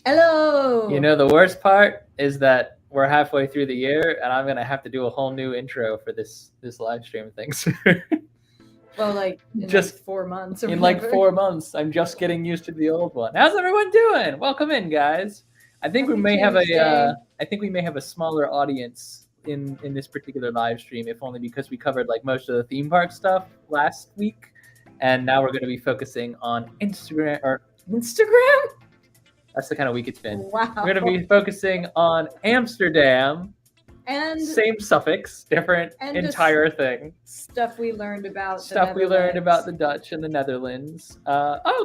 Hello! You know, the worst part is that we're halfway through the year, and I'm gonna have to do a whole new intro for this live stream thing. Well, like in Just like 4 months. Or in whatever. like 4 months, I'm just getting used to the old one. How's everyone doing? Welcome in, guys. I think we may have a smaller audience in this particular live stream, if only because we covered like most of the theme park stuff last week, and now we're going to be focusing on Instagram. That's the kind of week it's been. Wow. We're going to be focusing on Amsterdam. And same suffix, different and entire thing. Stuff we learned about the Dutch and the Netherlands.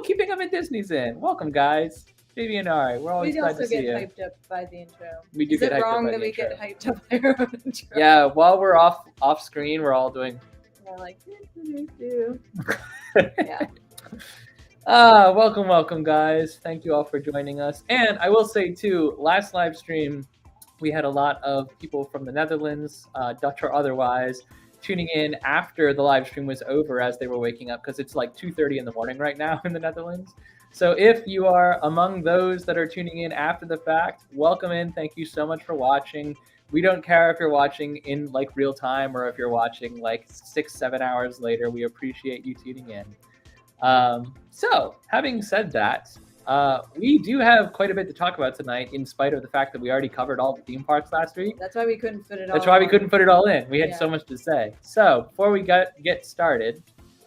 Keeping them in Disney's in. Welcome, guys. Phoebe and Ari, we're always glad to see you. We also get hyped up by the intro. We do Is get it hyped wrong up by that the we intro. get hyped up by our own intro? Yeah, while we're off screen, we're all doing. Yeah, like do. Yeah. Welcome, guys. Thank you all for joining us. And I will say too, last live stream, we had a lot of people from the Netherlands, Dutch or otherwise, tuning in after the live stream was over as they were waking up, because it's like 2:30 in the morning right now in the Netherlands. So if you are among those that are tuning in after the fact, welcome in. Thank you so much for watching. We don't care if you're watching in like real time or if you're watching like 6-7 hours later. We appreciate you tuning in. So having said that, we do have quite a bit to talk about tonight, in spite of the fact that we already covered all the theme parks last week. That's why we couldn't fit it all. That's why we couldn't put it all in. We had Yeah. so much to say. So before we get started,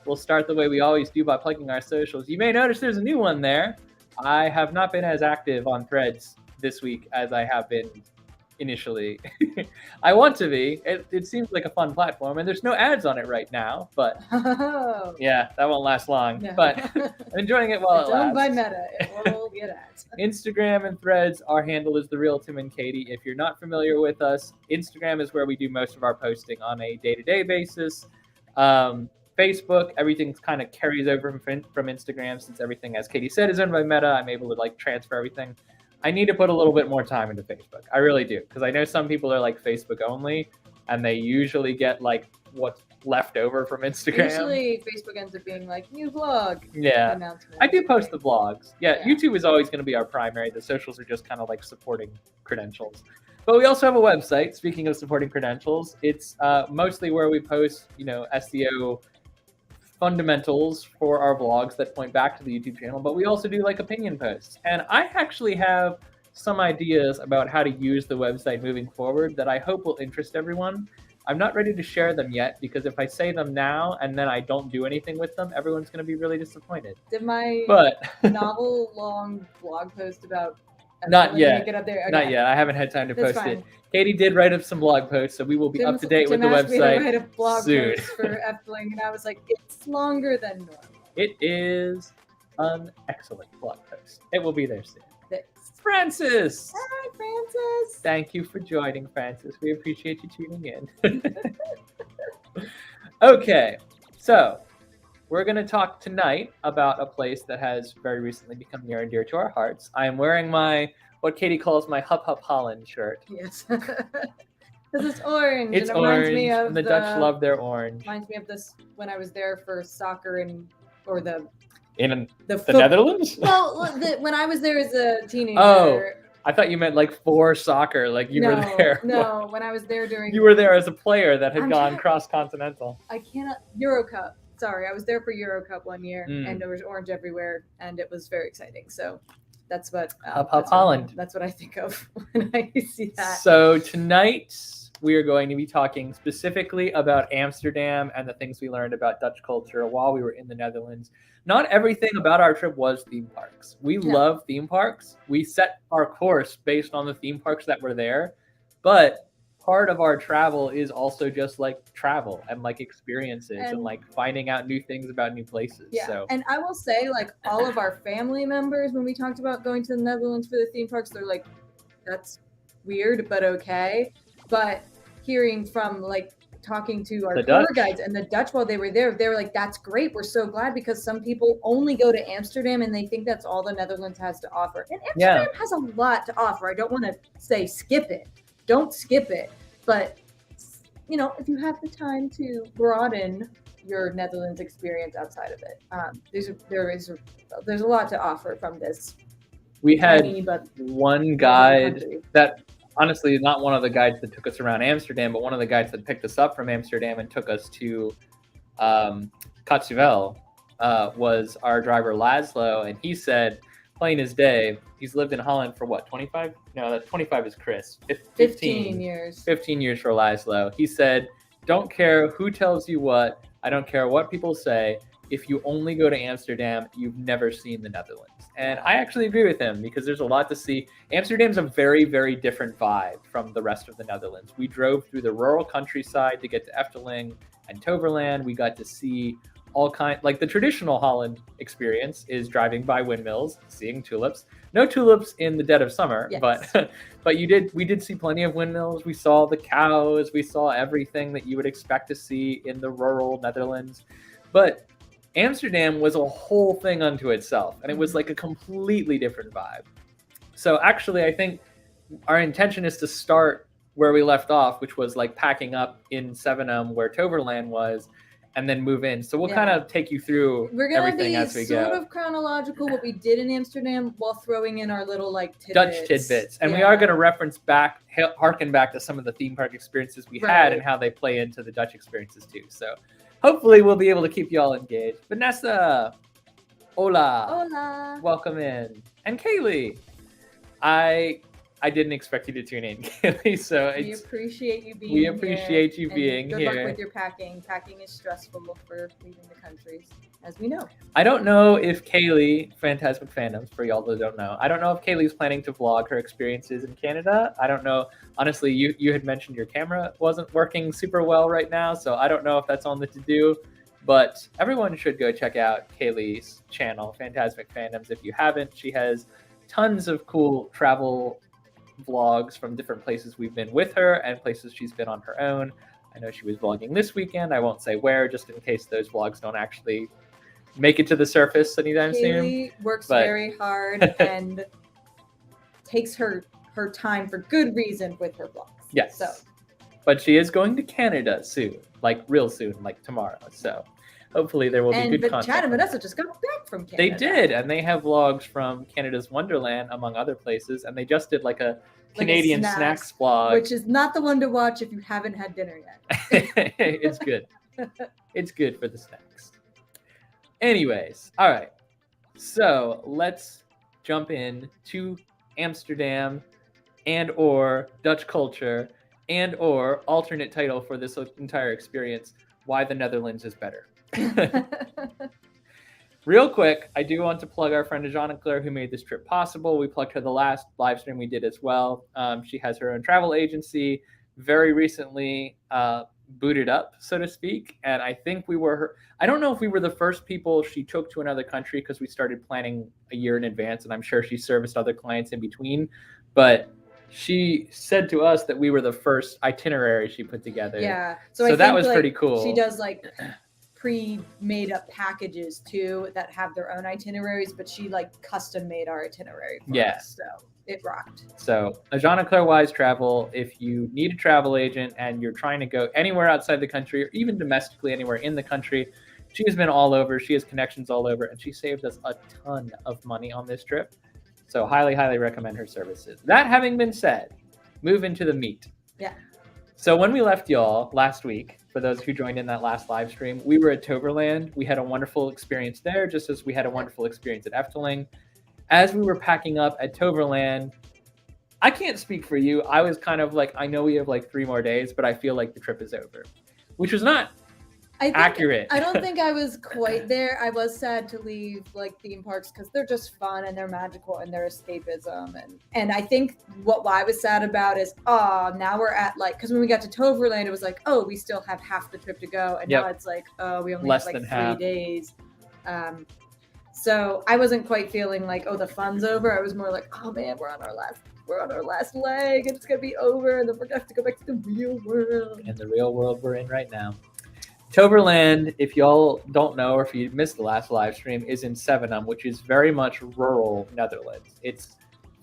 we'll start the way we always do by plugging our socials. You may notice there's a new one there. I have not been as active on Threads this week as I have been initially. I want to be. It seems like a fun platform, and there's no ads on it right now, but Oh. yeah, that won't last long. No. But I'm enjoying it while It's it lasts. owned by Meta. It will get ads. Instagram and Threads, our handle is The Real Tim and Katie. If you're not familiar with us, Instagram is where we do most of our posting on a day-to-day basis. Facebook, everything kind of carries over from Instagram, since everything, as Katie said, is owned by Meta. I'm able to like transfer everything. I need to put a little bit more time into Facebook. I really do, because I know some people are like Facebook only, and they usually get like what's left over from Instagram. Usually Facebook ends up being like new vlog. Yeah. Announcement. I do post the vlogs. Yeah, Yeah. YouTube is always going to be our primary. The socials are just kind of like supporting credentials. But we also have a website. Speaking of supporting credentials, it's mostly where we post, SEO fundamentals for our vlogs that point back to the YouTube channel. But we also do like opinion posts. And I actually have some ideas about how to use the website moving forward that I hope will interest everyone. I'm not ready to share them yet, because if I say them now and then I don't do anything with them, everyone's going to be really disappointed. Did my But novel long blog post about Not yet. Make it up there? Okay. Not yet. I haven't had time to That's post fine. it. Katie did write up some blog posts, so we will be up to date with the Tim asked me to website write a blog soon. post for F-Bling, and I was like, it's longer than normal. It is an excellent blog post. It will be there soon. Thanks. Francis! Hi, Francis. Thank you for joining, Francis. We appreciate you tuning in. Okay, so we're going to talk tonight about a place that has very recently become near and dear to our hearts. I am wearing what Katie calls my Hup Hup Holland shirt. Yes. Because it's orange. It's and it reminds orange, me of and the Dutch love their orange. Reminds me of this when I was there for soccer In the foot- Netherlands? Well, when I was there as a teenager, Oh. I thought you meant like for soccer, like you were there. No, when I was there during... You were there as a player that had I'm gone trying- cross-continental. I cannot... Euro Cup. Sorry, I was there for Euro Cup one year, Mm. and there was orange everywhere, and it was very exciting. So that's what... Up Holland. That's what I think of when I see that. So tonight we are going to be talking specifically about Amsterdam and the things we learned about Dutch culture while we were in the Netherlands. Not everything about our trip was theme parks. We love theme parks. We set our course based on the theme parks that were there, but part of our travel is also just like travel and like experiences and like finding out new things about new places. Yeah, so. And I will say, like, all of our family members, when we talked about going to the Netherlands for the theme parks, they're like, that's weird, but okay. But hearing from, like, talking to our tour guides and the Dutch while they were there, they were like, that's great. We're so glad, because some people only go to Amsterdam and they think that's all the Netherlands has to offer. And Amsterdam has a lot to offer. I don't want to say skip it. Don't skip it. But, you know, if you have the time to broaden your Netherlands experience outside of it, there's a lot to offer from this. We had one guide that, honestly, not one of the guides that took us around Amsterdam, but one of the guides that picked us up from Amsterdam and took us to Katsuvel was our driver Laszlo, and he said, plain as day, he's lived in Holland for what, 25? No, that 25 is Chris. 15 years. 15 years for Laszlo. He said, don't care who tells you what, I don't care what people say. If you only go to Amsterdam, you've never seen the Netherlands. And I actually agree with him, because there's a lot to see. Amsterdam's a very, very different vibe from the rest of the Netherlands. We drove through the rural countryside to get to Efteling and Toverland. We got to see all kinds, like the traditional Holland experience is driving by windmills, seeing tulips. No tulips in the dead of summer, but we did see plenty of windmills. We saw the cows. We saw everything that you would expect to see in the rural Netherlands. But Amsterdam was a whole thing unto itself, and it was like a completely different vibe. So actually, I think our intention is to start where we left off, which was like packing up in Zevenum where Toverland was, and then move in. So we'll kind of take you through everything as we go. We're going to be sort of chronological what we did in Amsterdam while throwing in our little like tidbits. Dutch tidbits. And we are going to reference back, harken back to some of the theme park experiences we had and how they play into the Dutch experiences too. So hopefully we'll be able to keep you all engaged. Vanessa, hola. Hola. Welcome in. And Kaylee, I didn't expect you to tune in, Kaylee. So we appreciate you being here. We appreciate you being here. Good luck with your packing. Packing is stressful for leaving the countries, as we know. I don't know if Kaylee, Phantasmic Fandoms, for y'all that don't know, I don't know if Kaylee's planning to vlog her experiences in Canada. I don't know. Honestly, you had mentioned your camera wasn't working super well right now, so I don't know if that's on the to-do. But everyone should go check out Kaylee's channel, Phantasmic Fandoms, if you haven't. She has tons of cool travel vlogs from different places we've been with her and places she's been on her own. I know she was vlogging this weekend. I won't say where, just in case those vlogs don't actually make it to the surface anytime soon. Kaylee works very hard and takes her time for good reason with her vlogs. Yes. But she is going to Canada soon, like real soon, like tomorrow. So hopefully there will be good content. Chad and Vanessa just got back from Canada. They did, and they have vlogs from Canada's Wonderland, among other places, and they just did like a Canadian snacks vlog. Which is not the one to watch if you haven't had dinner yet. It's good. It's good for the snacks. Anyways, all right. So let's jump in to Amsterdam and or Dutch culture and or alternate title for this entire experience, Why the Netherlands is Better. Real quick, I do want to plug our friend Jeanne Claire, who made this trip possible. We plugged her the last live stream we did as well. She has her own travel agency, very recently booted up, so to speak. And I think I don't know if we were the first people she took to another country, because we started planning a year in advance, and I'm sure she serviced other clients in between. But she said to us that we were the first itinerary she put together. Yeah. So that was pretty cool. She does like pre-made up packages too that have their own itineraries, but she like custom made our itinerary for us, so it rocked. So Jeanne Claire Wise Travel, if you need a travel agent and you're trying to go anywhere outside the country or even domestically anywhere in the country, she has been all over. She has connections all over, and she saved us a ton of money on this trip. So highly, highly recommend her services. That having been said, move into the meat. Yeah. So when we left y'all last week, for those who joined in that last live stream, we were at Toverland. We had a wonderful experience there, just as we had a wonderful experience at Efteling. As we were packing up at Toverland, I can't speak for you. I was kind of like, I know we have like 3 more days, but I feel like the trip is over, which was not accurate. I don't think I was quite there. I was sad to leave like theme parks because they're just fun and they're magical and they're escapism. And I think what I was sad about is, now we're at like, because when we got to Toverland, it was like, oh, we still have half the trip to go. And now it's like, oh, we only have like 3 days. So I wasn't quite feeling like, oh, the fun's over. I was more like, oh man, we're on our last leg and it's gonna be over and then we're gonna have to go back to the real world. And the real world we're in right now. Toverland, if y'all don't know or if you missed the last live stream, is in Zevenum, which is very much rural Netherlands. It's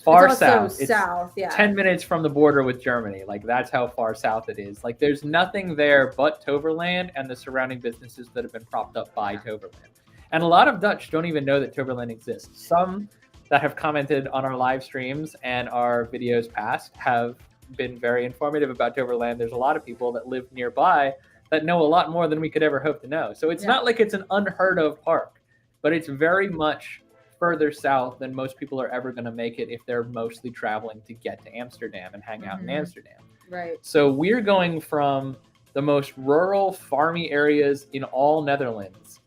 far south. It's 10 minutes from the border with Germany. Like, that's how far south it is. Like, there's nothing there but Toverland and the surrounding businesses that have been propped up by Toverland. And a lot of Dutch don't even know that Toverland exists. Some that have commented on our live streams and our videos past have been very informative about Toverland. There's a lot of people that live nearby that know a lot more than we could ever hope to know. So it's not like it's an unheard of park, but it's very much further south than most people are ever going to make it if they're mostly traveling to get to Amsterdam and hang out in Amsterdam. Right. So we're going from the most rural, farmy areas in all Netherlands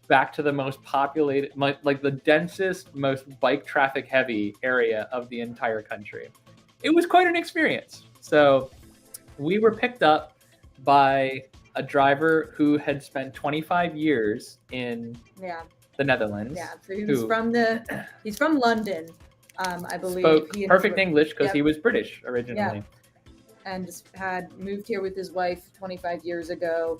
back to the most populated, like the densest, most bike traffic heavy area of the entire country. It was quite an experience. So we were picked up by a driver who had spent 25 years in the Netherlands. Yeah, so he's from London, I believe. Spoke perfect English because he was British originally. Yeah. And just had moved here with his wife 25 years ago.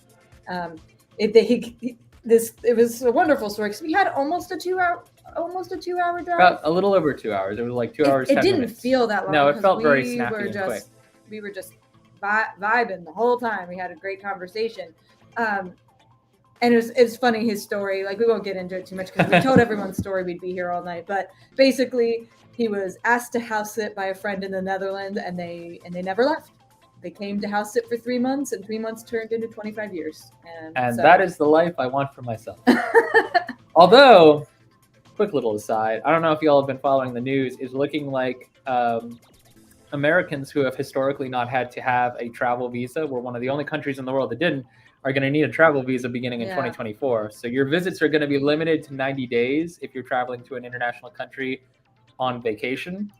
It was a wonderful story because we had almost a 2-hour drive. About a little over 2 hours. It was like 2 hours. It didn't feel that long. No, it felt very snappy and quick. We were just vibing the whole time. We had a great conversation. And it's funny, his story. Like, we won't get into it too much because if we told everyone's story, we'd be here all night. But basically, he was asked to house sit by a friend in the Netherlands, and they never left. They came to house sit for 3 months, and 3 months turned into 25 years. And so, that is the life I want for myself. Although, quick little aside, I don't know if y'all have been following the news, is looking like Americans who have historically not had to have a travel visa, we're one of the only countries in the world that didn't, are going to need a travel visa beginning in 2024. So your visits are going to be limited to 90 days if you're traveling to an international country on vacation.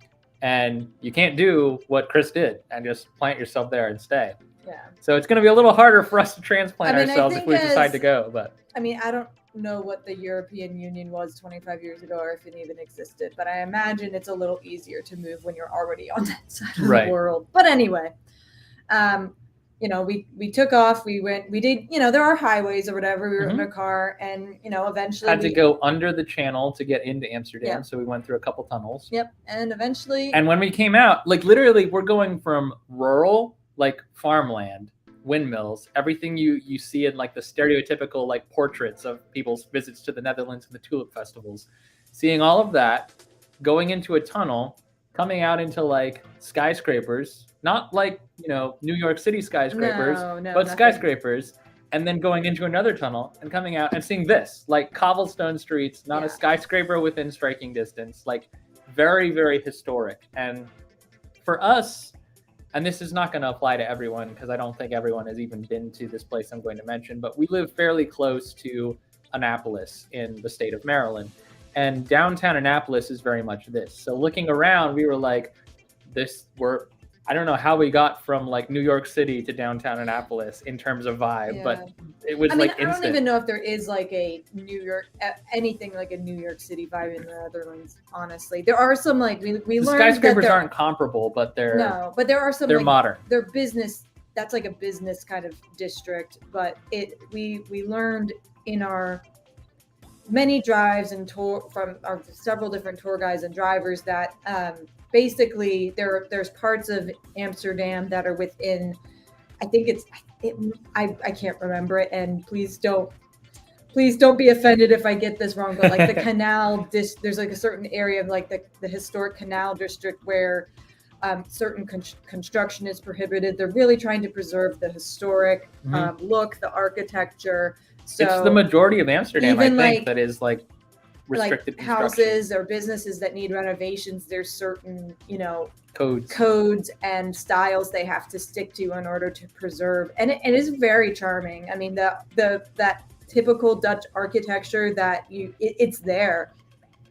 And you can't do what Chris did and just plant yourself there and stay. Yeah. So it's going to be a little harder for us to transplant ourselves if we decide to go. But I mean, I don't know what the European Union was 25 years ago or if it even existed, but I imagine it's a little easier to move when you're already on that side of the world. But anyway, we took off, we did, there are highways or whatever. We were in a car and, eventually had to go under the channel to get into Amsterdam. Yeah. So we went through a couple tunnels. Yep. And eventually. And when we came out, like literally we're going from rural, like farmland, windmills, everything you see in like the stereotypical like portraits of people's visits to the Netherlands and the tulip festivals, seeing all of that, going into a tunnel, coming out into like skyscrapers, not like New York City skyscrapers, but nothing. Skyscrapers, and then going into another tunnel and coming out and seeing this like cobblestone streets, not a skyscraper within striking distance, like very, very historic. And for us, and this is not going to apply to everyone because I don't think everyone has even been to this place I'm going to mention, but we live fairly close to Annapolis in the state of Maryland. And downtown Annapolis is very much this. So looking around, we were like, I don't know how we got from like New York City to downtown Annapolis in terms of vibe, but it was like instant. I don't even know if there is like a anything like a New York City vibe in the Netherlands, honestly. There are some like, we learned skyscrapers aren't comparable, but they're there are some, they're like, modern. They're business, that's like a business kind of district, but we learned in our many drives and from our several different tour guides and drivers that basically there's parts of Amsterdam that are within, I think I can't remember it, and please don't please don't be offended if I get this wrong, but like the canal, there's like a certain area of like the historic canal district where certain construction is prohibited. They're really trying to preserve the historic look, the architecture. So it's the majority of Amsterdam, I think, like, that is like restricted like houses or businesses that need renovations. There's certain, codes and styles they have to stick to in order to preserve. And it is very charming. I mean, that typical Dutch architecture that it's there,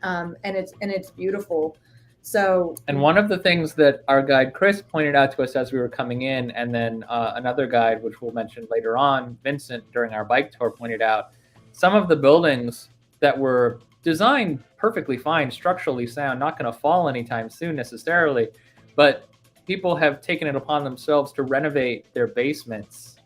and it's beautiful. So, and one of the things that our guide Chris pointed out to us as we were coming in, and then another guide, which we'll mention later on, Vincent, during our bike tour, pointed out some of the buildings that were designed perfectly fine, structurally sound, not going to fall anytime soon necessarily, but people have taken it upon themselves to renovate their basements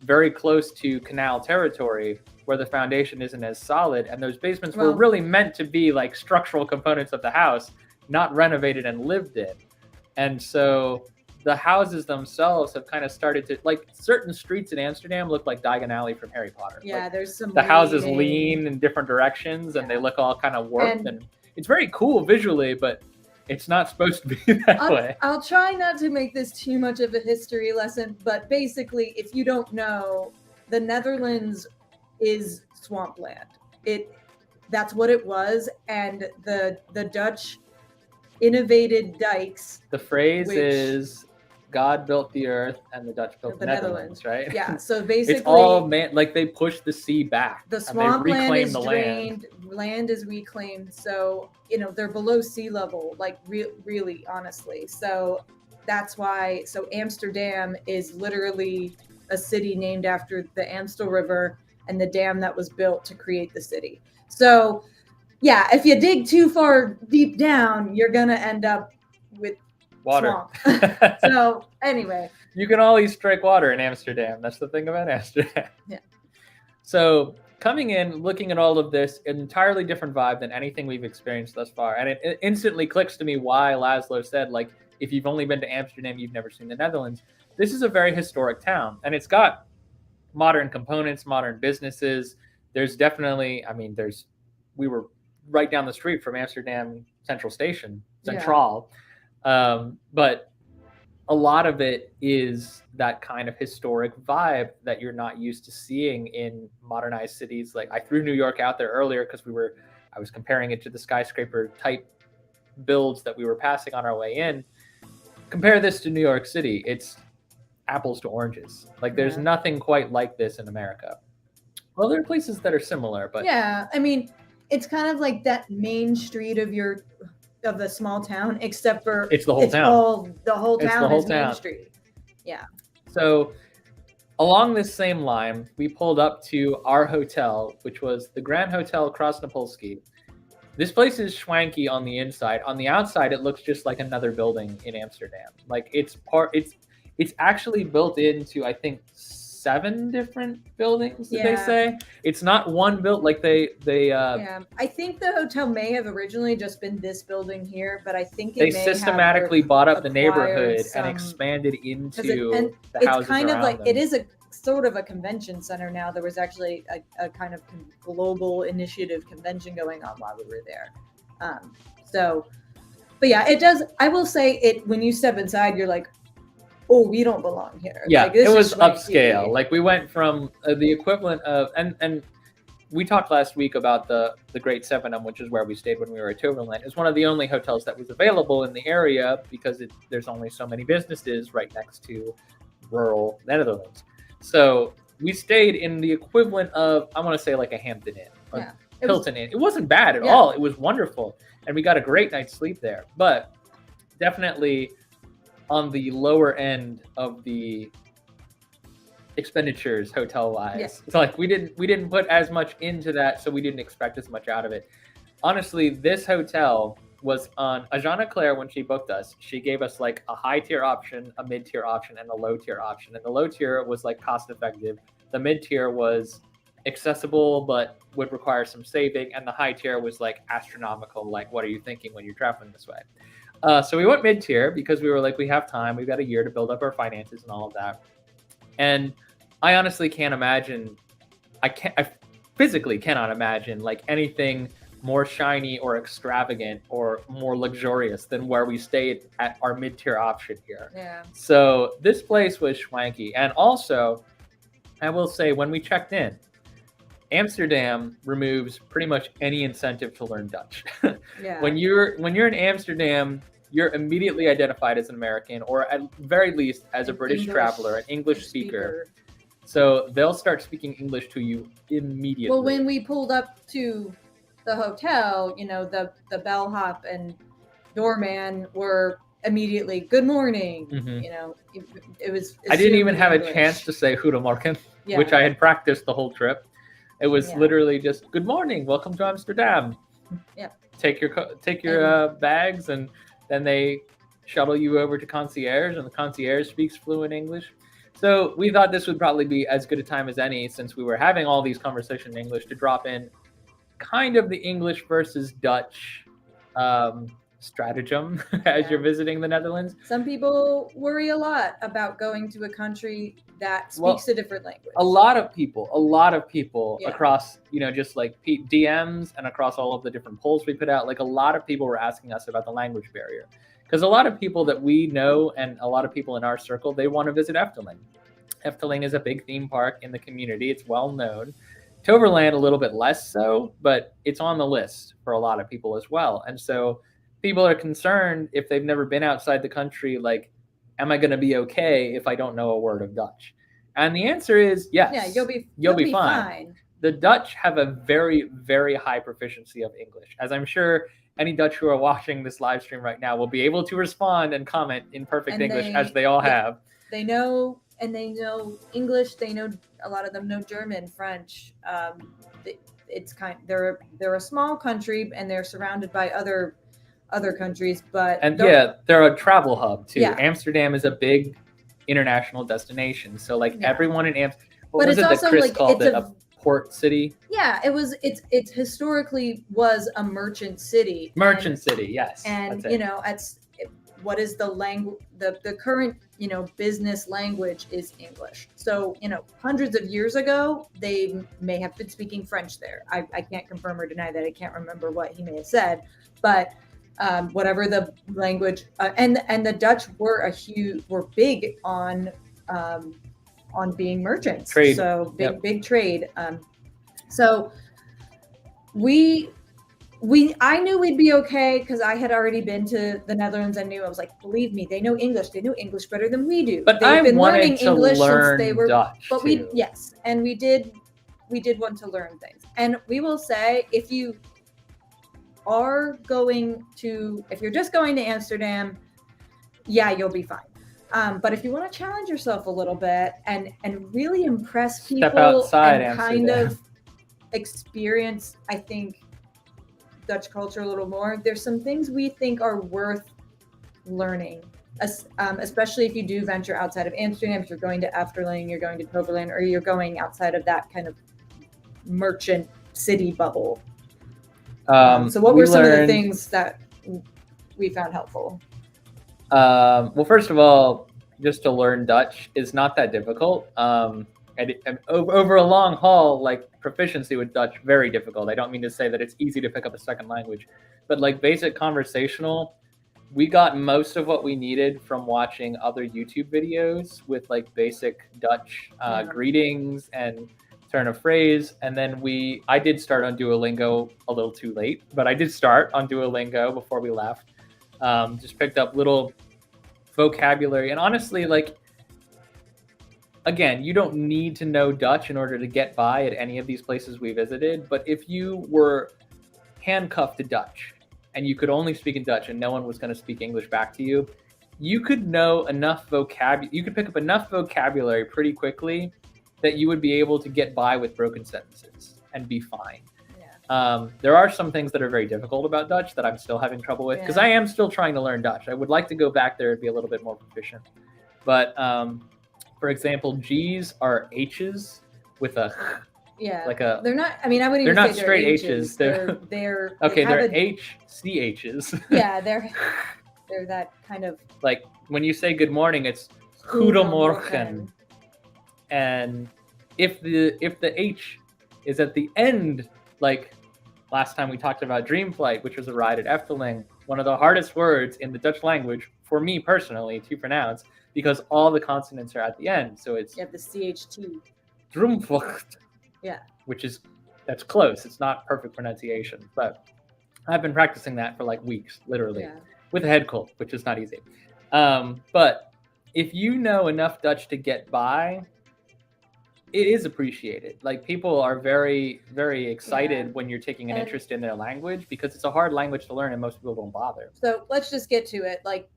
very close to canal territory where the foundation isn't as solid, and those basements were really meant to be like structural components of the house, not renovated and lived in. And so the houses themselves have kind of started to, like, certain streets in Amsterdam look like Diagon Alley from Harry Potter. Yeah, like, there's some. The houses lean in different directions, and they look all kind of warped, and it's very cool visually, but it's not supposed to be that way. I'll try not to make this too much of a history lesson, but basically, if you don't know, the Netherlands is swampland. That's what it was, and the Dutch innovated dikes. The phrase is God built the earth and the Dutch built the Netherlands, right? Yeah, so basically it's all like they push the sea back. The swampland is drained, land is reclaimed, so they're below sea level, like really honestly. So that's why Amsterdam is literally a city named after the Amstel River and the dam that was built to create the city. So yeah, if you dig too far deep down, you're gonna end up with water. Swamp. So anyway, you can always strike water in Amsterdam. That's the thing about Amsterdam. Yeah. So coming in, looking at all of this, an entirely different vibe than anything we've experienced thus far, and it instantly clicks to me why Laszlo said, like, if you've only been to Amsterdam, you've never seen the Netherlands. This is a very historic town, and it's got modern components, modern businesses. There's definitely, we were right down the street from Amsterdam Central Station, Centraal. Yeah. But a lot of it is that kind of historic vibe that you're not used to seeing in modernized cities. Like, I threw New York out there earlier because I was comparing it to the skyscraper type builds that we were passing on our way in. Compare this to New York City. It's apples to oranges. Like, there's nothing quite like this in America. Well, there are places that are similar, but yeah, it's kind of like that main street of the small town, except for it's the whole town. The whole town is Main Street. Yeah. So along this same line, we pulled up to our hotel, which was the Grand Hotel Krasnopolski. This place is schwanky on the inside. On the outside, it looks just like another building in Amsterdam. Like, it's actually built into, I think, 7 different buildings, did they say? It's not one built, like they yeah, I think the hotel may have originally just been this building here, but I think they systematically bought up the neighborhood and expanded into the houses kind of like them. It is a sort of a convention center now. There was actually a kind of global initiative convention going on while we were there. But yeah, it does. I will say when you step inside, you're like, oh, we don't belong here. Yeah, like, it was upscale. Like, we went from the equivalent of, and we talked last week about the Great Sevenum, which is where we stayed when we were at Toverland. It's one of the only hotels that was available in the area because there's only so many businesses right next to rural Netherlands. So we stayed in the equivalent of, I want to say, like a Hampton Inn, or Hilton Inn. It wasn't bad at all. It was wonderful. And we got a great night's sleep there. But definitely on the lower end of the expenditures hotel wise. Yes. It's like we didn't put as much into that, so we didn't expect as much out of it. Honestly, this hotel was on Ajana Claire. When she booked us, she gave us like a high tier option, a mid tier option, and a low tier option. And the low tier was like cost effective. The mid tier was accessible but would require some saving, and the high tier was like astronomical. Like, what are you thinking when you're traveling this way? So we went mid-tier because we were like, we have time. We've got a year to build up our finances and all of that. And I honestly can't imagine. I physically cannot imagine like anything more shiny or extravagant or more luxurious than where we stayed at our mid-tier option here. Yeah. So this place was schwanky. And also, I will say, when we checked in, Amsterdam removes pretty much any incentive to learn Dutch. Yeah. When you're in Amsterdam, you're immediately identified as an American, or at very least as a British traveler, an English speaker. So they'll start speaking English to you immediately. Well, when we pulled up to the hotel, you know, the bellhop and doorman were immediately good morning. Mhm. You know, it was. I didn't even have English. a chance to say Goedemorgen, Yeah. which I had practiced the whole trip. It was Yeah. literally just good morning, welcome to Amsterdam. Yeah. Take your bags, and then they shuttle you over to concierge, and the concierge speaks fluent English. So we thought this would probably be as good a time as any, since we were having all these conversations in English, to drop in kind of the English versus Dutch stratagem as you're visiting the Netherlands. Some people worry a lot about going to a country that speaks a different language. A lot of people Yeah. across, you know, just like DMs and across all of the different polls we put out, like a lot of people were asking us about the language barrier. Because a lot of people that we know and a lot of people in our circle, they want to visit Efteling. Efteling is a big theme park in the community. It's well known. Toverland a little bit less so, but it's on the list for a lot of people as well. And so people are concerned, if they've never been outside the country, like, am I going to be okay if I don't know a word of Dutch? And the answer is yes. Yeah, you'll be fine. The Dutch have a very, very high proficiency of English, as I'm sure any Dutch who are watching this live stream right now will be able to respond and comment in perfect English, as they all have. They know English. They know, a lot of them know German, French. They're a small country, and they're surrounded by other countries, but they're a travel hub too. Yeah. Amsterdam is a big international destination, so like everyone in Amsterdam. What but was it's it also that Chris like called it? A port city? Yeah, it historically was a merchant city. City, yes. And you know, what is the language? The current, you know, business language is English. So, you know, hundreds of years ago, they may have been speaking French there. I can't confirm or deny that. I can't remember what he may have said, but whatever the language, and the Dutch were big on being merchants. Trade. So big trade. So I knew we'd be okay because I had already been to the Netherlands. I was like, believe me, they know English. They know English better than we do. But They've been learning English since they were Dutch. But too. we did want to learn things. And we will say, if you are if you're just going to Amsterdam, yeah, you'll be fine. But if you want to challenge yourself a little bit and really impress people, step outside and Amsterdam. kind of experience, I think, Dutch culture a little more, there's some things we think are worth learning, especially if you do venture outside of Amsterdam. If you're going to Efteling, you're going to Toverland, or you're going outside of that kind of merchant city bubble. So what were some of the things that we found helpful? Well, first of all, just to learn Dutch is not that difficult. And over a long haul, like, proficiency with Dutch, very difficult. I don't mean to say that it's easy to pick up a second language, but like basic conversational, we got most of what we needed from watching other YouTube videos with like basic Dutch greetings and turn of phrase. And then I did start on Duolingo a little too late, but I did start on Duolingo before we left. Just picked up little vocabulary, and honestly, like, again, you don't need to know Dutch in order to get by at any of these places we visited. But if you were handcuffed to Dutch and you could only speak in Dutch and no one was going to speak English back to you, you could know enough vocabulary. You could pick up enough vocabulary pretty quickly that you would be able to get by with broken sentences and be fine. Yeah. There are some things that are very difficult about Dutch that I'm still having trouble with, because I am still trying to learn Dutch. I would like to go back there and be a little bit more proficient. But for example, G's are H's with a like a. They're not. I mean, I wouldn't even say not straight H's. They're okay. They're HCH's. Yeah, they're that kind of, like, when you say good morning, it's Goedemorgen, and if the H is at the end, like last time we talked about Dream Flight, which was a ride at Efteling, one of the hardest words in the Dutch language, for me personally, to pronounce, because all the consonants are at the end. So it's You have the CHT. Droomvlucht. Yeah. Which is, that's close. It's not perfect pronunciation, but I've been practicing that for like weeks, literally, with a head cold, which is not easy. But if you know enough Dutch to get by, it is appreciated. Like, people are very, very excited when you're taking an interest in their language, because it's a hard language to learn and most people don't bother. So let's just get to it. Like,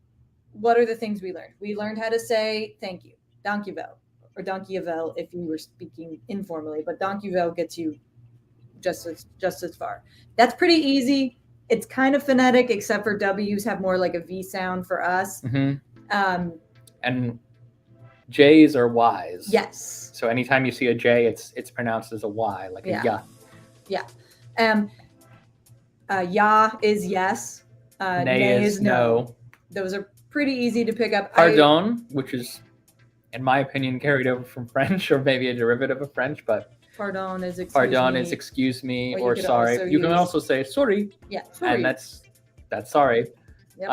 what are the things we learned? We learned how to say thank you, dankjewel, or dankjewel if you were speaking informally, but dankjewel gets you just as far. That's pretty easy. It's kind of phonetic, except for W's have more like a V sound for us. Mm-hmm. And J's are Y's. Yes. So anytime you see a J, it's pronounced as a Y, like a ya. Yeah. Ya is yes. Nay is no. Those are pretty easy to pick up. Pardon, which is, in my opinion, carried over from French, or maybe a derivative of French, but pardon is excuse me, or you sorry. You can also say sorry. Yeah, sorry. And that's sorry. Yep.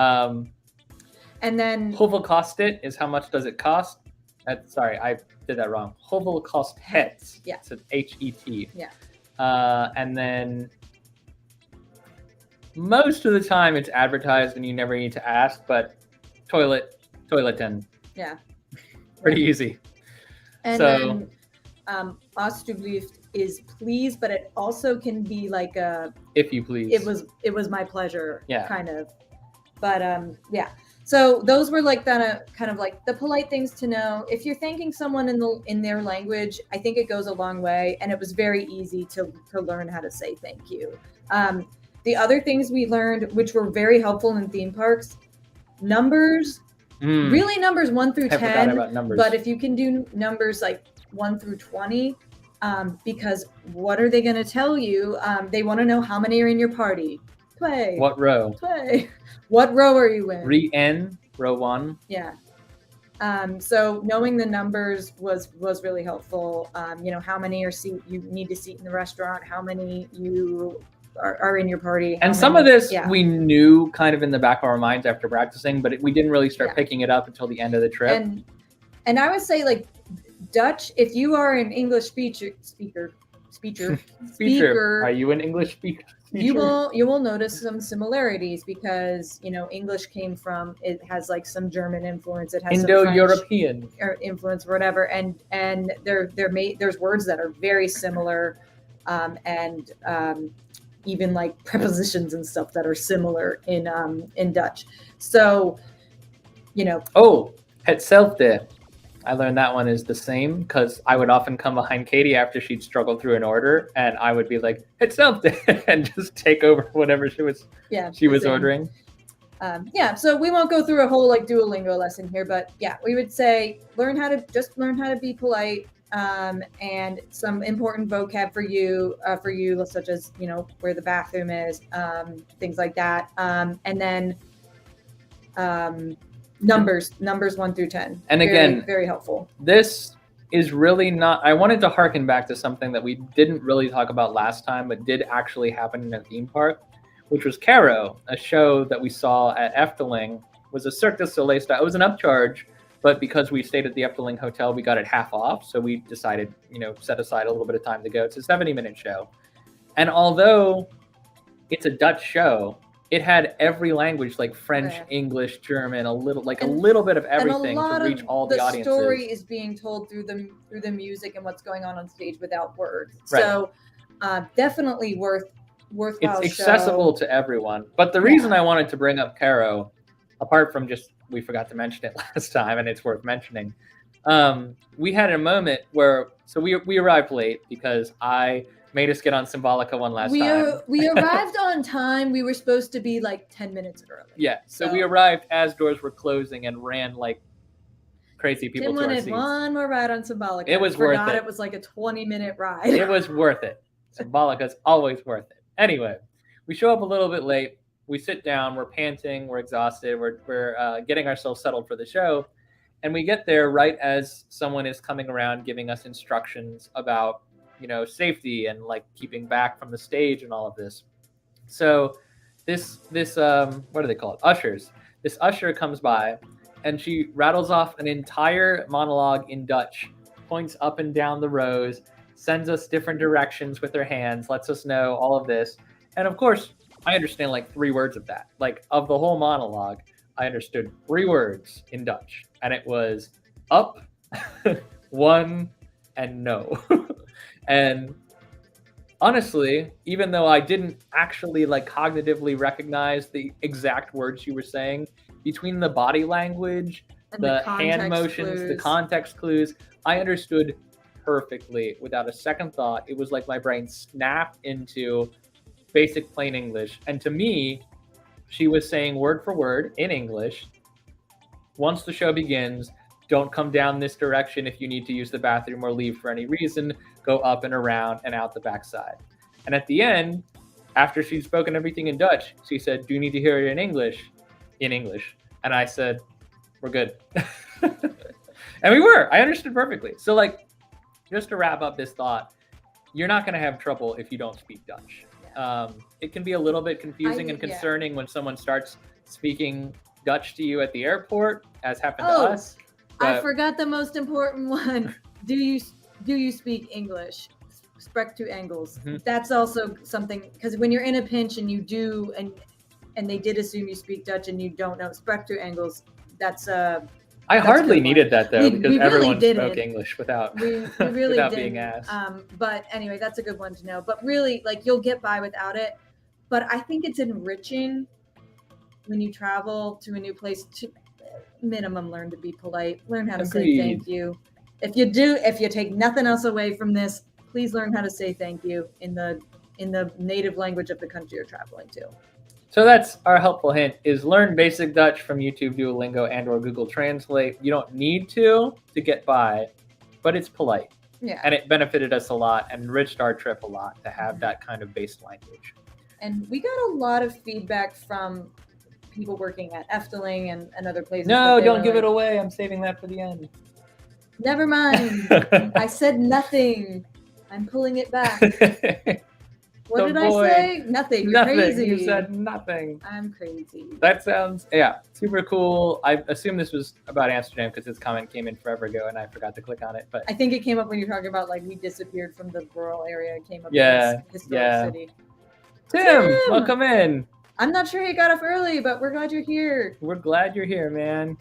And then hoeveel kost it is how much does it cost? Sorry, I did that wrong. Hoeveel kost het? Yeah. It's HET. Yeah. And then most of the time it's advertised and you never need to ask, but toileten. Yeah. Pretty easy. And then alsjeblieft is please, but it also can be like a if you please. It was my pleasure, kind of. But yeah. So those were like kind of like the polite things to know. If you're thanking someone in their language, I think it goes a long way, and it was very easy to learn how to say thank you. The other things we learned, which were very helpful in theme parks, numbers. Really, numbers 1 through 10. Forgot about numbers. But if you can do numbers like 1 through 20, because what are they going to tell you? They want to know how many are in your party. Play. What row? Play. What row are you in? Re-N, row 1. Yeah. So knowing the numbers was really helpful. How many you need to seat in the restaurant, how many you are in your party. And some of this we knew kind of in the back of our minds after practicing, but we didn't really start picking it up until the end of the trip. And I would say, like, Dutch, if you are an English speaker, are you an English speaker? You will notice some similarities, because English came from, it has like some German influence, it has Indo-European influence, whatever, and there's words that are very similar, and even like prepositions and stuff that are similar in Dutch. So hetzelfde. I learned that one is the same, because I would often come behind Katie after she'd struggled through an order, and I would be like, hetzelfde, and just take over whatever she was ordering. So we won't go through a whole like Duolingo lesson here, but we would say learn how to be polite, and some important vocab for you, such as where the bathroom is, things like that, and then numbers 1 through 10, and again, very helpful. This is really not, I wanted to harken back to something that we didn't really talk about last time, but did actually happen in a theme park, which was Caro, a show that we saw at Efteling. Was a Cirque du Soleil style. It was an upcharge, but because we stayed at the Efteling hotel, we got it half off, so we decided set aside a little bit of time to go. It's a 70-minute show, and although it's a Dutch show, it had every language, like French, English, German, a little bit of everything to reach all the audiences. The story is being told through the music and what's going on stage without words. Right. So definitely worthwhile. It's accessible to everyone. But the reason I wanted to bring up Caro, apart from just we forgot to mention it last time, and it's worth mentioning, we had a moment where we arrived late because I made us get on Symbolica one last time. We arrived on time. We were supposed to be like 10 minutes early. Yeah, so we arrived as doors were closing and ran like crazy people to our seats. One more ride on Symbolica. It was worth it. It was like a 20-minute ride. It was worth it. Symbolica's always worth it. Anyway, we show up a little bit late. We sit down. We're panting. We're exhausted. We're getting ourselves settled for the show. And we get there right as someone is coming around giving us instructions about safety and like keeping back from the stage and all of this. So this what do they call it? Ushers. This usher comes by and she rattles off an entire monologue in Dutch, points up and down the rows, sends us different directions with her hands, lets us know all of this. And of course, I understand like 3 words of that. Like of the whole monologue, I understood 3 words in Dutch. And it was up, one, and no. And honestly, even though I didn't actually like cognitively recognize the exact words you were saying, between the body language, And the hand motions, clues. the context clues, I understood perfectly without a second thought. It was like my brain snapped into basic plain English. And to me, she was saying word for word in English, once the show begins, don't come down this direction if you need to use the bathroom or leave for any reason. Go up and around and out the backside. And at the end, after she'd spoken everything in Dutch, she said, do you need to hear it in English? In English. And I said, we're good. And we were. I understood perfectly. So like, just to wrap up this thought, you're not going to have trouble if you don't speak Dutch. It can be a little bit confusing and concerning when someone starts speaking Dutch to you at the airport, as happened to us. I forgot the most important one. Do you speak English? Spreekt u Engels. Mhm. That's also something, because when you're in a pinch and you do, and they did assume you speak Dutch and you don't know Spreekt u Engels, that's I hardly needed that though, because we really everyone didn't. spoke English without we really without didn't. being asked. But anyway, that's a good one to know. But really, like, you'll get by without it. But I think it's enriching when you travel to a new place to minimum learn to be polite, learn how to say Agreed. thank you. If you take nothing else away from this, please learn how to say thank you in the native language of the country you're traveling to. So that's our helpful hint, is learn basic Dutch from YouTube, Duolingo, and or Google Translate. You don't need to get by, but it's polite. Yeah. And it benefited us a lot and enriched our trip a lot to have that kind of base language. And we got a lot of feedback from people working at Efteling and other places. No, don't give it away. I'm saving that for the end. Never mind. I said nothing. I'm pulling it back. What did I say? Nothing. You're Nothing. crazy. You said nothing. I'm crazy. That sounds, super cool. I assume this was about Amsterdam because this comment came in forever ago and I forgot to click on it. But I think it came up when you're talking about like we disappeared from the rural area. It came up Yeah, in this historic city. Tim, welcome in. I'm not sure he got off early, but we're glad you're here. We're glad you're here, man.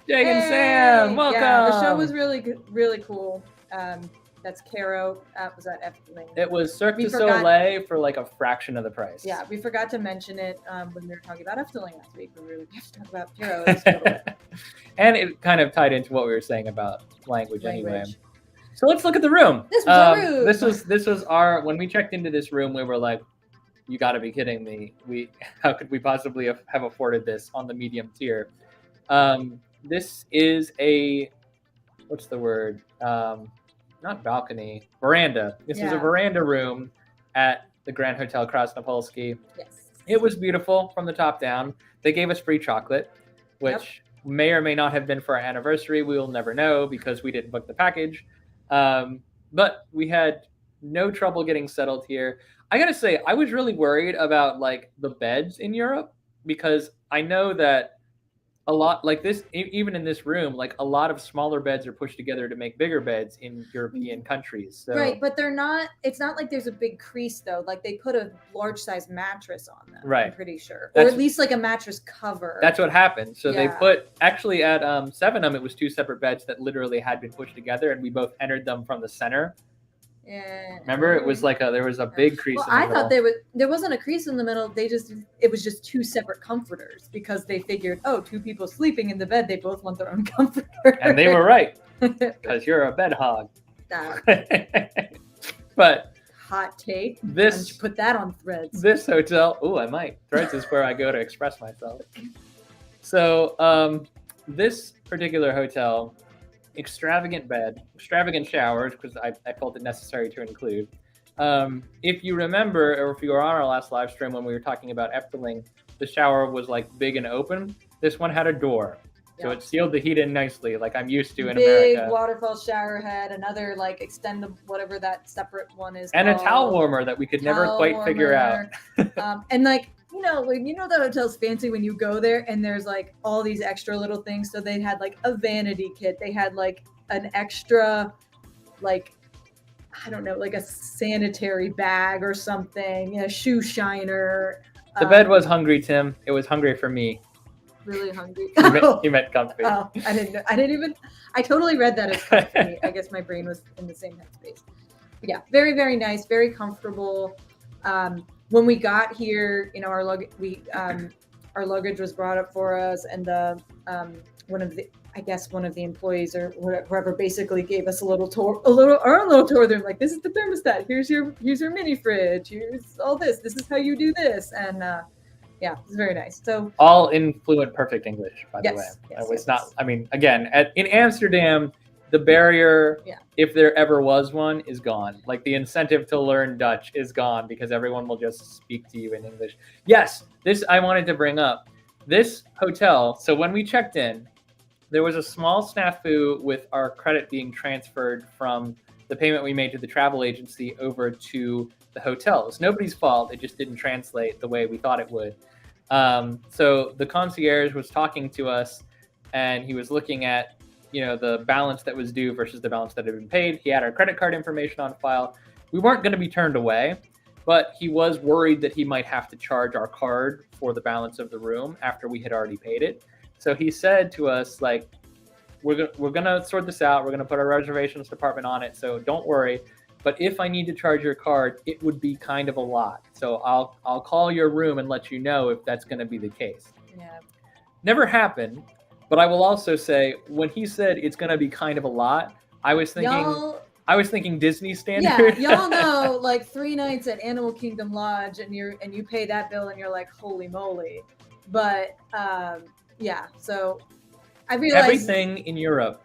Jake and Sam, welcome. Yeah, the show was really good, really cool. That's Caro. Was that Efteling? It was Cirque du Soleil for like a fraction of the price. Yeah, we forgot to mention it when we were talking about Efteling last week. We have to talk about Caro. And it kind of tied into what we were saying about language. Anyway. So let's look at the room. This was our room. This was our, when we checked into this room, we were like, you got to be kidding me. How could we possibly have afforded this on the medium tier? This is a, what's the word? Not balcony, veranda. This is a veranda room at the Grand Hotel Krasnopolski. Yes. It was beautiful from the top down. They gave us free chocolate, which may or may not have been for our anniversary. We will never know because we didn't book the package. But we had no trouble getting settled here. I gotta say, I was really worried about like the beds in Europe because I know that a lot, like this, even in this room, like a lot of smaller beds are pushed together to make bigger beds in European countries. So. Right, but they're not, it's not like there's a big crease though. Like they put a large size mattress on them. Right. I'm pretty sure. Or at least like a mattress cover. That's what happened. So they put, actually at Sevenum, it was 2 separate beds that literally had been pushed together and we both entered them from the center. Yeah. Remember, it was like there was a big crease in the middle. I thought there wasn't a crease in the middle. It was just 2 separate comforters because they figured, 2 people sleeping in the bed, they both want their own comforter. And they were right, because you're a bed hog. But hot take. This, put that on Threads. This hotel, I might. Threads is where I go to express myself. So this particular hotel, extravagant bed, extravagant showers, because I felt it necessary to include. If you remember, or if you were on our last live stream when we were talking about Efteling, the shower was like big and open. This one had a door. So it sealed the heat in nicely, like I'm used to in big America. waterfall shower head, another like extendable, whatever that separate one is. And called. a towel warmer that we could never quite figure out. And like, the hotel's fancy when you go there and there's like all these extra little things. So they had like a vanity kit. They had like an extra, like, I don't know, like a sanitary bag or something, a shoe shiner. The bed was hungry, Tim. It was hungry for me. Really hungry. You meant comfy. Oh, I didn't even. I totally read that as comfy. I guess my brain was in the same headspace. But yeah, very, very nice, very comfortable. When we got here, our our luggage was brought up for us, and one of the employees or whoever basically gave us a little tour of them. Like, this is the thermostat. Here's your mini fridge. Here's all this. This is how you do this. And yeah, it's very nice. So all in fluent, perfect English, by the way. Yes, it's not. I mean, again, in Amsterdam, the barrier, if there ever was one, is gone. Like, the incentive to learn Dutch is gone because everyone will just speak to you in English. Yes, this I wanted to bring up. This hotel. So when we checked in, there was a small snafu with our credit being transferred from the payment we made to the travel agency over to the hotel. It's nobody's fault. It just didn't translate the way we thought it would. So the concierge was talking to us, and he was looking at, the balance that was due versus the balance that had been paid. He had our credit card information on file. We weren't going to be turned away, but he was worried that he might have to charge our card for the balance of the room after we had already paid it. So he said to us, like, we're gonna sort this out. We're gonna put our reservations department on it. So don't worry. But if I need to charge your card, it would be kind of a lot. So I'll call your room and let you know if that's gonna be the case. Yeah. Never happened. But I will also say, when he said it's gonna be kind of a lot, I was thinking Disney standard. Yeah, y'all know, like 3 nights at Animal Kingdom Lodge, and you pay that bill, and you're like, holy moly. But yeah, so I realized everything in Europe,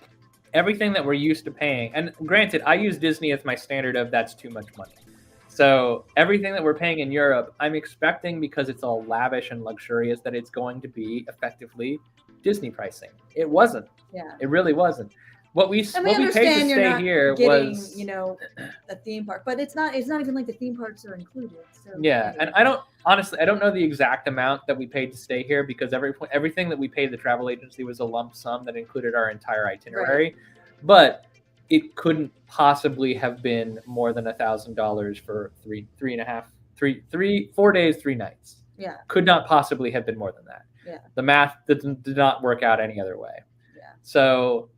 everything that we're used to paying, and granted, I use Disney as my standard of that's too much money. So everything that we're paying in Europe, I'm expecting, because it's all lavish and luxurious, that it's going to be effectively Disney pricing. It wasn't. Yeah. It really wasn't. What we paid to stay here was, a theme park, but it's not even like the theme parks are included. So yeah, anyway. And I don't know the exact amount that we paid to stay here, because everything that we paid the travel agency was a lump sum that included our entire itinerary. Right. But it couldn't possibly have been more than $1,000 for 4 days, 3 nights. Yeah. Could not possibly have been more than that. Yeah. The math did not work out any other way. Yeah. So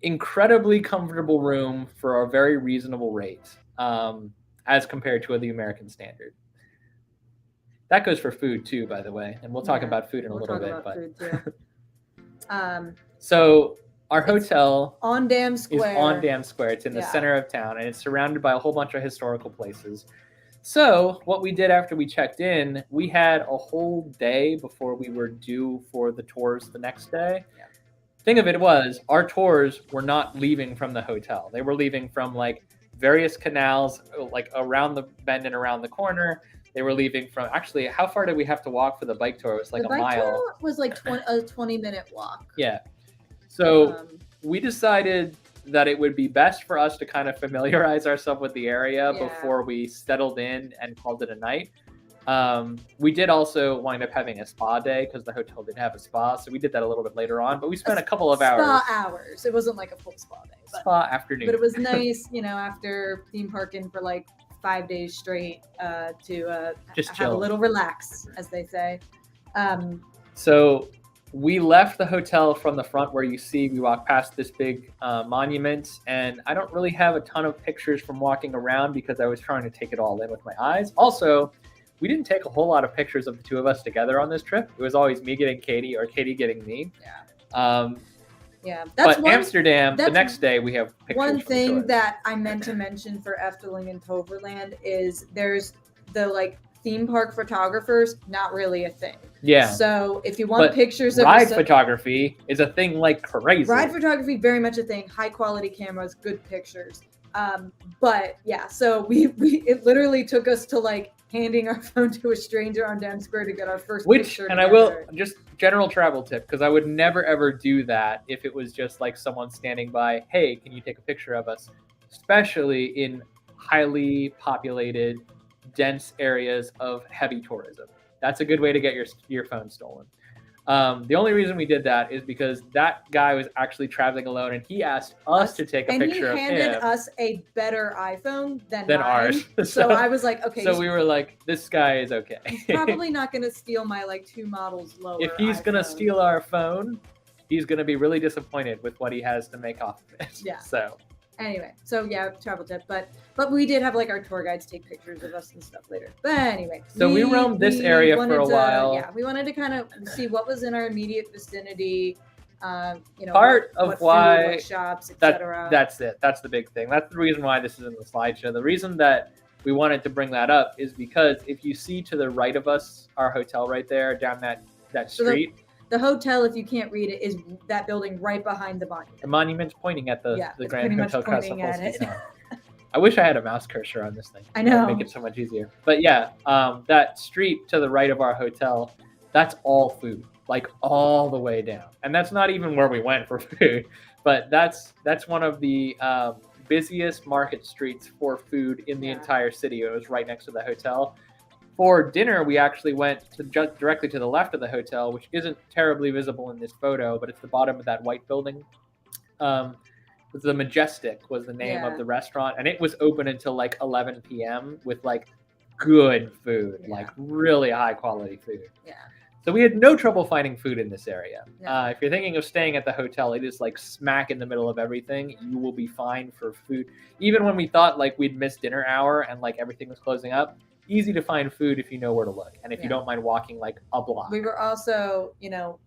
incredibly comfortable room for a very reasonable rate, as compared to the American standard. That goes for food too, by the way, and we'll talk about food in a little bit. Food too. So our hotel on Dam Square. Is on Dam Square. It's in the center of town, and it's surrounded by a whole bunch of historical places. So what we did after we checked in, we had a whole day before we were due for the tours the next day. Yeah. Thing of it was, our tours were not leaving from the hotel. They were leaving from like various canals, like around the bend and around the corner. They were leaving from, actually, how far did we have to walk for the bike tour? It was like a mile. The bike tour was like a 20-minute walk. Yeah. So we decided that it would be best for us to kind of familiarize ourselves with the area before we settled in and called it a night. We did also wind up having a spa day because the hotel did have a spa. So we did that a little bit later on, but we spent a couple of hours. Spa hours. It wasn't like a full spa day. But, spa afternoon. But it was nice, after theme parking for like 5 days straight, to just have chill. A little relax, as they say. So we left the hotel from the front where you see we walk past this big monument, and I don't really have a ton of pictures from walking around because I was trying to take it all in with my eyes. Also, we didn't take a whole lot of pictures of the two of us together on this trip. It was always me getting Katie or Katie getting me. Yeah. Yeah. Amsterdam, the next day we have pictures. One thing that I meant to mention for Efteling and Toverland is there's the theme park photographers, not really a thing. Yeah. So if you want pictures of ride photography is a thing like crazy. Ride photography, very much a thing. High quality cameras, good pictures. But yeah, so it literally took us to handing our phone to a stranger on Dam Square to get our first Which, picture and I will, together. just general travel tip, because I would never ever do that if it was just like someone standing by, hey, can you take a picture of us? Especially in highly populated, dense areas of heavy tourism. That's a good way to get your phone stolen. The only reason we did that is because that guy was actually traveling alone, and he asked us to take a picture of him. And he handed us a better iPhone than mine. Ours. So I was like, okay. So we were like, this guy is okay. He's probably not going to steal my like 2 models lower. If he's going to steal our phone, he's going to be really disappointed with what he has to make off of it. Yeah. So anyway, so yeah, travel tip, but we did have like our tour guides take pictures of us and stuff later. But anyway, so we roamed this area for a while. Yeah, we wanted to kind of see what was in our immediate vicinity. You know, part of what why food, what shops, etc. That's it. That's the big thing. That's the reason why this is in the slideshow. The reason that we wanted to bring that up is because if you see to the right of us, our hotel right there down that street. The hotel, if you can't read it, is that building right behind the monument. The monument's pointing at the Grand Hotel Castle. I wish I had a mouse cursor on this thing. I know. That would make it so much easier. But yeah, that street to the right of our hotel, that's all food, like all the way down. And that's not even where we went for food, but that's one of the busiest market streets for food in the entire city. It was right next to the hotel. For dinner, we actually went directly to the left of the hotel, which isn't terribly visible in this photo, but it's the bottom of that white building. The Majestic was the name of the restaurant, and it was open until like 11 p.m. with like good food, like really high quality food. Yeah. So we had no trouble finding food in this area. No. If you're thinking of staying at the hotel, it is like smack in the middle of everything. You will be fine for food. Even when we thought like we'd miss dinner hour and like everything was closing up, easy to find food if you know where to look and if you don't mind walking like a block. We were also, you know,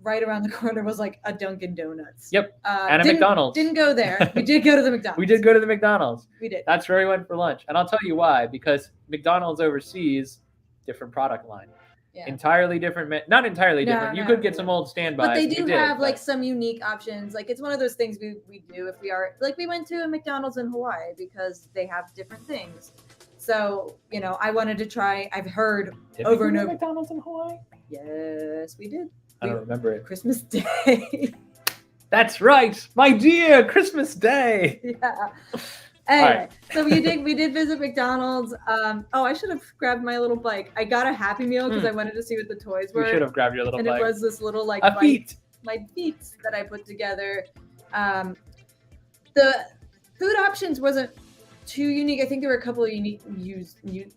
right around the corner was like a Dunkin' Donuts. Yep. And a McDonald's. Didn't go there. We did go to the McDonald's. We did go to the McDonald's. We did. That's where we went for lunch. And I'll tell you why, because McDonald's overseas, different product line. Yeah. Entirely different. Not entirely different. You could get some old standbys. But they do have like some unique options. Like it's one of those things we do if we are like we went to a McDonald's in Hawaii because they have different things. So, you know, I wanted to try. I've heard over and over. McDonald's in Hawaii? Yes, we did. I don't remember it. Christmas Day. That's right, my dear, Christmas Day. Yeah. Anyway, so we did visit McDonald's. I should have grabbed my little bike. I got a Happy Meal because I wanted to see what the toys were. You should have grabbed your little bike. And it was this little like my feet that I put together. The food options wasn't too unique. I think there were a couple of unique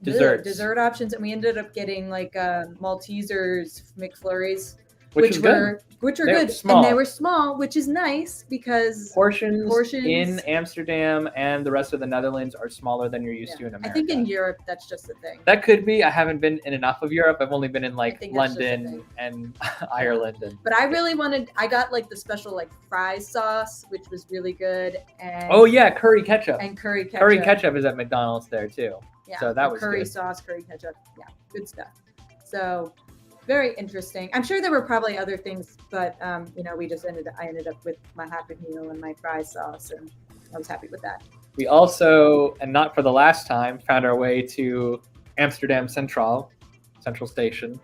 dessert options, and we ended up getting like Maltesers McFlurries, which were good. Small. And they were small, which is nice because portions in Amsterdam and the rest of the Netherlands are smaller than you're used to in America. I think in Europe that's just a thing. That could be. I haven't been in enough of Europe. I've only been in like London and Ireland. But I got like the special like fries sauce, which was really good. And curry ketchup. And curry ketchup. Curry ketchup is at McDonald's there too. Yeah. So that was curry good. Sauce, curry ketchup. Yeah, good stuff. So very interesting. I'm sure there were probably other things, but you know, I ended up with my Happy Meal and my fries sauce, and I was happy with that. We also, and not for the last time, found our way to Amsterdam Central Station,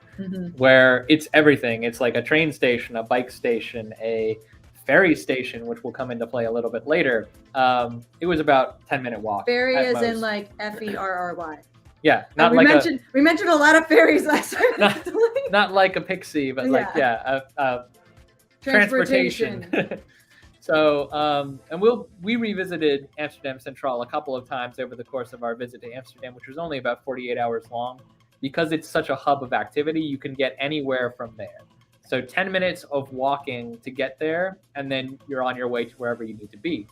where it's everything. It's like a train station, a bike station, a ferry station, which will come into play a little bit later. It was about 10-minute walk. Ferry as in like Ferry. Yeah, we mentioned a lot of ferries last time. Not like a pixie, but transportation. So, and we revisited Amsterdam Central a couple of times over the course of our visit to Amsterdam, which was only about 48 hours long. Because it's such a hub of activity, you can get anywhere from there. So 10 minutes of walking to get there, and then you're on your way to wherever you need to be.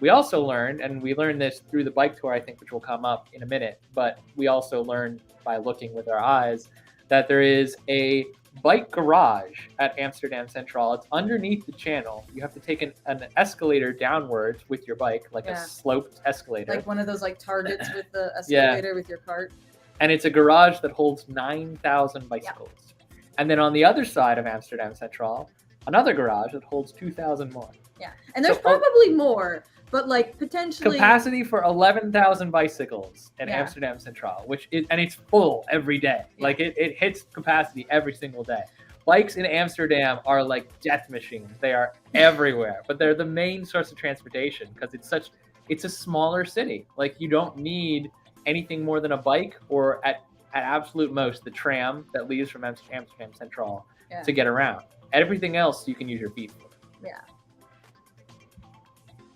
We also learned, and we learned this through the bike tour, I think, which will come up in a minute, but we also learned by looking with our eyes that there is a bike garage at Amsterdam Central. It's underneath the channel. You have to take an escalator downwards with your bike, like a sloped escalator. Like one of those like Targets with the escalator with your cart. And it's a garage that holds 9,000 bicycles. Yeah. And then on the other side of Amsterdam Central, another garage that holds 2,000 more. Yeah, and there's probably more, but like potentially capacity for 11,000 bicycles in Yeah. Amsterdam Central, and it's full every day. Yeah. Like it hits capacity every single day. Bikes in Amsterdam are like death machines. They are everywhere, but they're the main source of transportation because it's a smaller city. Like you don't need anything more than a bike or at absolute most the tram that leaves from Amsterdam Central Yeah. to get around. Everything else you can use your feet for. Yeah.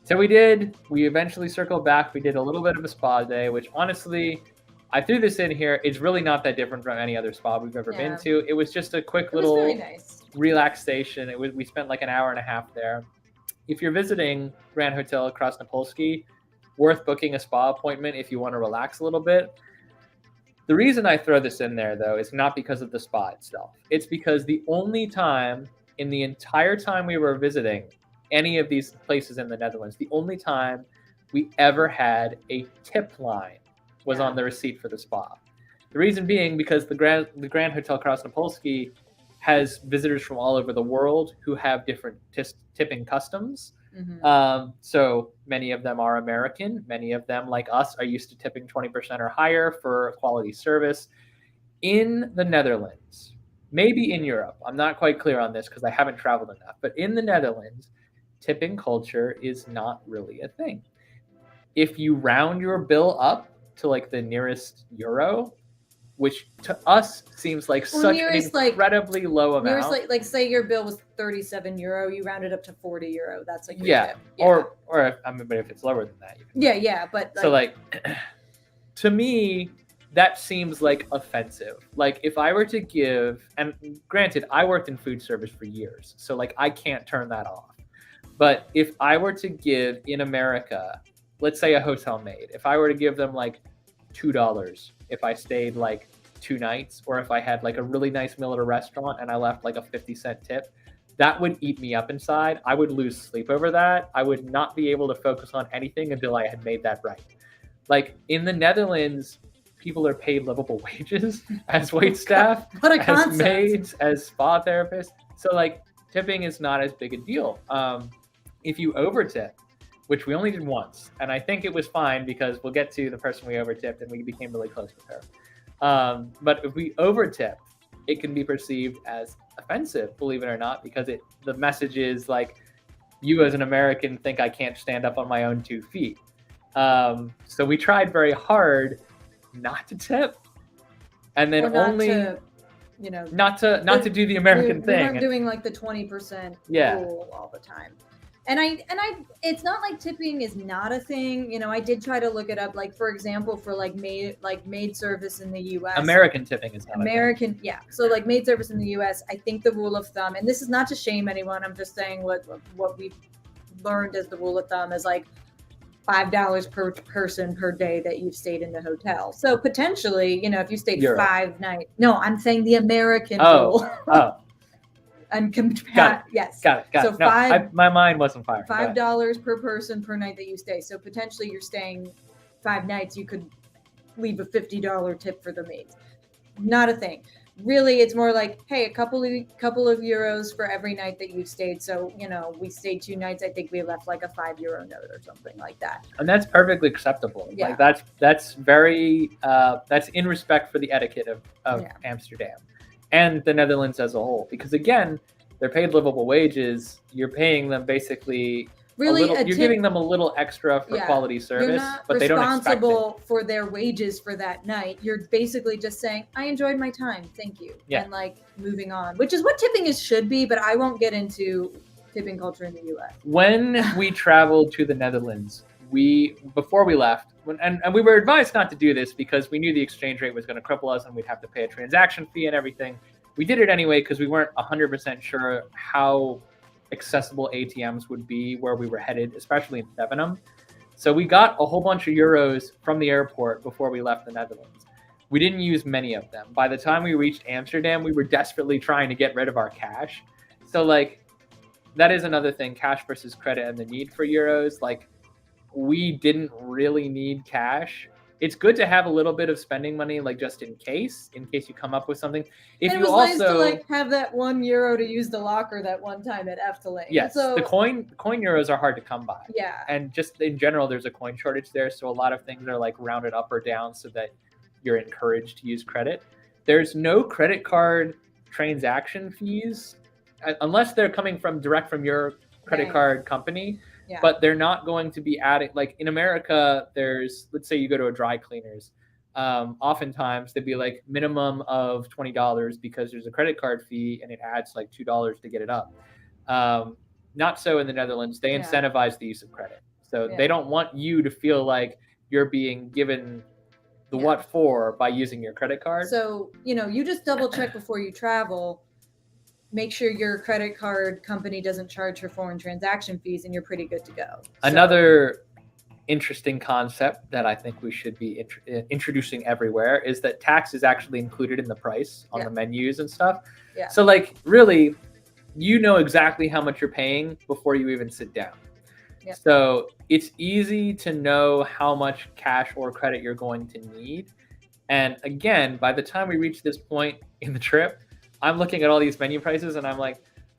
So we eventually circled back. We did a little bit of a spa day, which honestly, I threw this in here. It's really not that different from any other spa we've ever been to. It was just a quick It was little very nice. relaxation. We spent like an hour and a half there. If you're visiting Grand Hotel Krasnopolski, worth booking a spa appointment if you want to relax a little bit. The reason I throw this in there, though, is not because of the spa itself. It's because the only time in the entire time we were visiting any of these places in the Netherlands, the only time we ever had a tip line was on the receipt for the spa. The reason being because the Grand Hotel Krasnopolski has visitors from all over the world who have different tipping customs. Mm-hmm. So many of them are American. Many of them, like us, are used to tipping 20% or higher for quality service. In the Netherlands, maybe in Europe, I'm not quite clear on this because I haven't traveled enough, but in the Netherlands, tipping culture is not really a thing. If you round your bill up to like the nearest euro, which to us seems like such an incredibly low amount. Nearest, like say your bill was 37 euro, you round it up to 40 euro. That's like your tip. Yeah. Or if it's lower than that, you can but so like to me, that seems like offensive. Like if I were to give, and granted, I worked in food service for years, so like I can't turn that off. But if I were to give in America, let's say a hotel maid, if I were to give them like $2 if I stayed like 2 nights, or if I had like a really nice meal at a restaurant and I left like a 50-cent tip, that would eat me up inside. I would lose sleep over that. I would not be able to focus on anything until I had made that right. Like in the Netherlands, people are paid livable wages as wait staff, as maids, as spa therapists. So like tipping is not as big a deal. If you overtip, which we only did once, and I think it was fine because we'll get to the person we overtipped and we became really close with her. But if we overtip, it can be perceived as offensive, believe it or not, because the message is like, you as an American think I can't stand up on my own 2 feet. So we tried very hard not to tip, and then not to do the American thing. We weren't doing like the 20% rule all the time. And I it's not like tipping is not a thing. I did try to look it up. Like for example, for like maid service in the U.S. American tipping is not American, yeah. So like maid service in the U.S. I think the rule of thumb, and this is not to shame anyone. I'm just saying what we've learned as the rule of thumb is like $5 per person per day that you've stayed in the hotel. So potentially, if you stayed Europe. 5 nights. No, I'm saying the American rule. And yes. Got it. So my mind wasn't fired. $5 per person per night that you stay. So potentially you're staying 5 nights. You could leave a $50 tip for the maids. Not a thing. Really, it's more like, hey, a couple of euros for every night that you've stayed. So, we stayed 2 nights. I think we left like a €5 note or something like that. And that's perfectly acceptable. Yeah. Like that's very that's in respect for the etiquette of Amsterdam and the Netherlands as a whole. Because again, they're paid livable wages. You're paying them basically you're giving them a little extra for quality service, but they don't expect it. You're not responsible for their wages for that night. You're basically just saying, I enjoyed my time, thank you. Yeah. And like moving on, which is what tipping should be, but I won't get into tipping culture in the US. When we traveled to the Netherlands, before we left, and we were advised not to do this because we knew the exchange rate was going to cripple us and we'd have to pay a transaction fee and everything. We did it anyway because we weren't 100% sure how accessible ATMs would be where we were headed, especially in Zevenum. So we got a whole bunch of euros from the airport before we left the Netherlands. We didn't use many of them. By the time we reached Amsterdam, we were desperately trying to get rid of our cash. So like, that is another thing, cash versus credit and the need for euros. Like, we didn't really need cash it's good to have a little bit of spending money, like just in case you come up with something. If And you it was also nice to like have that €1 to use the locker that one time at Efteling. yes, So, the coin euros are hard to come by. yeah. And just in general, there's a coin shortage there, so a lot of things are like rounded up or down so that you're encouraged to use credit. There's no credit card transaction fees unless they're coming from direct from your credit Right. card company. Yeah. But they're not going to be adding, like in America, there's, let's say you go to a dry cleaners. Oftentimes they'd be like minimum of $20 because there's a credit card fee and it adds like $2 to get it up. Not so in the Netherlands. They incentivize the use of credit. So they don't want you to feel like you're being given the what for by using your credit card. So, you just double check before you travel. Make sure your credit card company doesn't charge for foreign transaction fees and you're pretty good to go. Another interesting concept that I think we should be introducing everywhere is that tax is actually included in the price on the menus and stuff. Yeah. So like really, you know exactly how much you're paying before you even sit down. Yeah. So it's easy to know how much cash or credit you're going to need. And again, by the time we reach this point in the trip, I'm looking at all these menu prices and I'm like,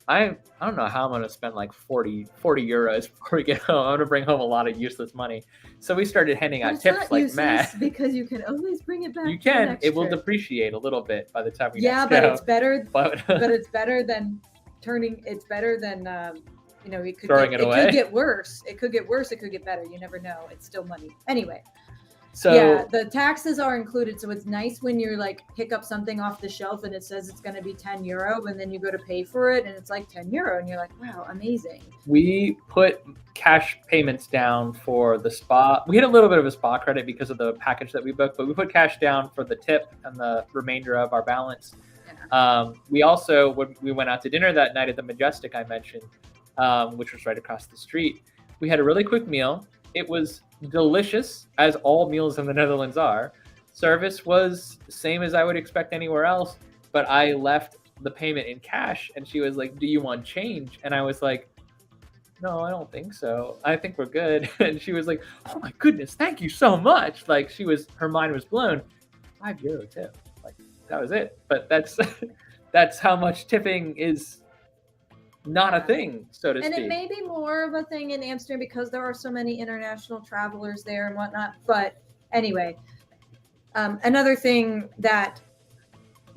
I don't know how I'm going to spend like 40 euros before we get home. I'm going to bring home a lot of useless money. So we started handing out tips like mad. Because you can always bring it back. You can. It will depreciate a little bit by the time we next go. It's better. But it's better than It's better than it could throwing it away. It could get worse. It could get worse. It could get better. You never know. It's still money. Anyway. So yeah, the taxes are included. So it's nice when you're like pick up something off the shelf and it says it's going to be €10, and then you go to pay for it and it's like €10, and you're like, wow, amazing. We put cash payments down for the spa. We had a little bit of a spa credit because of the package that we booked, but we put cash down for the tip and the remainder of our balance. Yeah. We also, when we went out to dinner that night at the Majestic I mentioned, which was right across the street, we had a really quick meal. It was delicious, as all meals in the Netherlands are. Service was the same as I would expect anywhere else, but I left the payment in cash and she was like, do you want change? And I was like, no, I don't think so. I think we're good. And she was like, oh my goodness, thank you so much. Like her mind was blown. €5 tip. Like that was it. But that's how much tipping is not a thing, so to speak. And it may be more of a thing in Amsterdam because there are so many international travelers there and whatnot. But anyway, another thing that,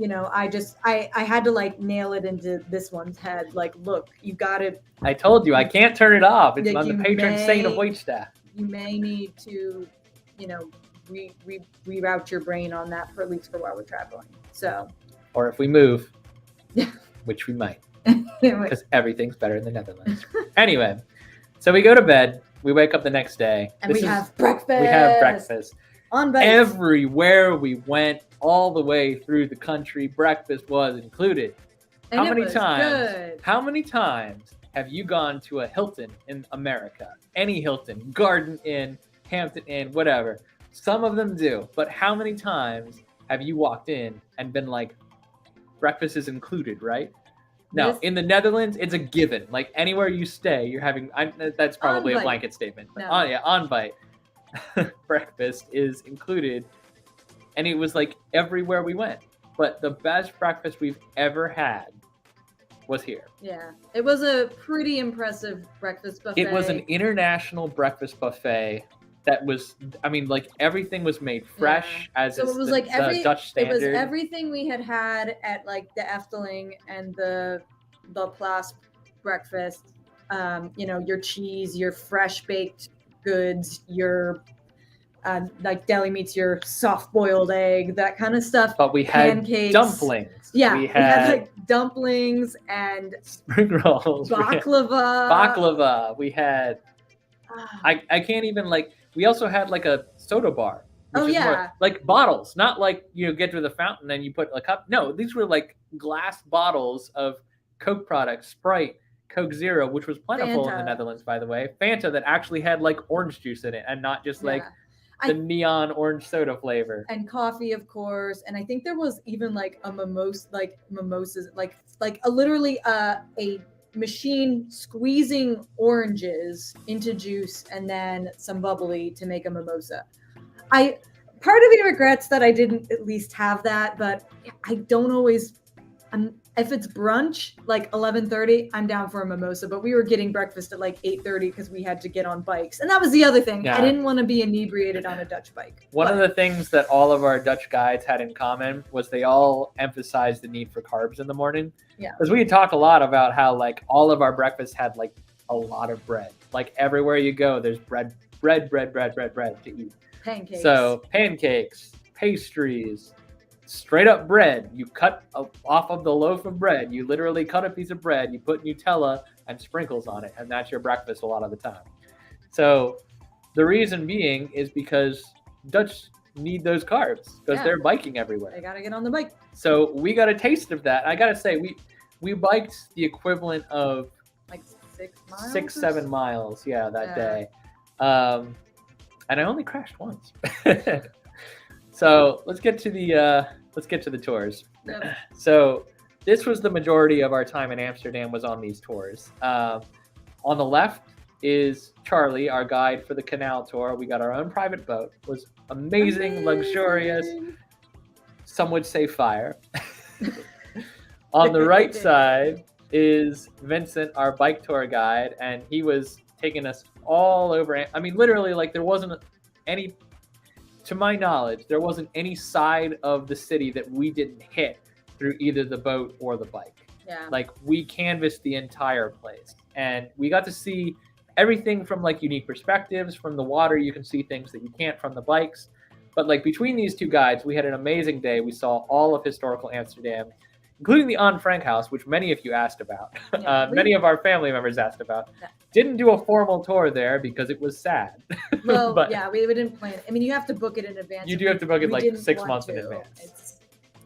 I had to like nail it into this one's head. Like, look, you got to. I told you, I can't turn it off. It's on the patron saint of waitstaff. You may need to, reroute your brain on that for at least for while we're traveling. So. Or if we move, which we might. Because everything's better in the Netherlands. Anyway, so we go to bed. We wake up the next day. And we have breakfast. We have breakfast. On base. Everywhere we went, all the way through the country, breakfast was included. And How many times have you gone to a Hilton in America? Any Hilton, Garden Inn, Hampton Inn, whatever. Some of them do. But how many times have you walked in and been like, breakfast is included, right? No, in the Netherlands, it's a given. Like anywhere you stay, you're having. That's probably a blanket statement. But on bite, breakfast is included, and it was like everywhere we went. But the best breakfast we've ever had was here. Yeah, it was a pretty impressive breakfast buffet. It was an international breakfast buffet. That was, like everything was made fresh as so it was like the Dutch standard. It was everything we had at like the Efteling and the Place breakfast. Your cheese, your fresh baked goods, your like deli meats, your soft boiled egg, that kind of stuff. But we had pancakes, dumplings. Yeah, we had like dumplings and spring rolls, baklava. We had. I can't even like. We also had like a soda bar. More, like bottles, not like get to the fountain and you put a cup. No, these were like glass bottles of Coke products, Sprite, Coke Zero, which was plentiful in the Netherlands, by the way. Fanta that actually had like orange juice in it and not just like the neon orange soda flavor. And coffee, of course. And I think there was even like a mimosas, like literally a machine squeezing oranges into juice and then some bubbly to make a mimosa. part of me regrets that I didn't at least have that, but I don't always. If it's brunch, like 11:30, I'm down for a mimosa. But we were getting breakfast at like 8:30 because we had to get on bikes, and that was the other thing. Yeah. I didn't want to be inebriated on a Dutch bike. One of the things that all of our Dutch guides had in common was they all emphasized the need for carbs in the morning. Yeah. Because we talked a lot about how like all of our breakfasts had like a lot of bread. Like everywhere you go, there's bread to eat. Pancakes. So pancakes, pastries, straight up bread. You cut off of the loaf of bread. You literally cut a piece of bread. You put Nutella and sprinkles on it, and that's your breakfast a lot of the time. So the reason being is because Dutch need those carbs because they're biking everywhere. They gotta get on the bike. So we got a taste of that. I gotta say, we biked the equivalent of like 6 miles, 6-7 miles, that day. And I only crashed once. So let's get to the tours. Yep. So this was the majority of our time in Amsterdam was on these tours. On the left is Charlie, our guide for the canal tour. We got our own private boat. It was amazing, luxurious. Some would say fire. On the right side is Vincent, our bike tour guide, and he was taking us all over. I mean, literally, like there wasn't any. To my knowledge, there wasn't any side of the city that we didn't hit through either the boat or the bike. Yeah. Like we canvassed the entire place, and we got to see everything from like unique perspectives. From the water, you can see things that you can't from the bikes. But like between these two guides, we had an amazing day. We saw all of historical Amsterdam, including the Anne Frank house, which many of you asked about. Yeah, many of our family members asked about. Yeah. Didn't do a formal tour there because it was sad. Well, but yeah, we didn't plan it. I mean, you have to book it in advance. You do have to book it like didn't 6 want months in to. advance.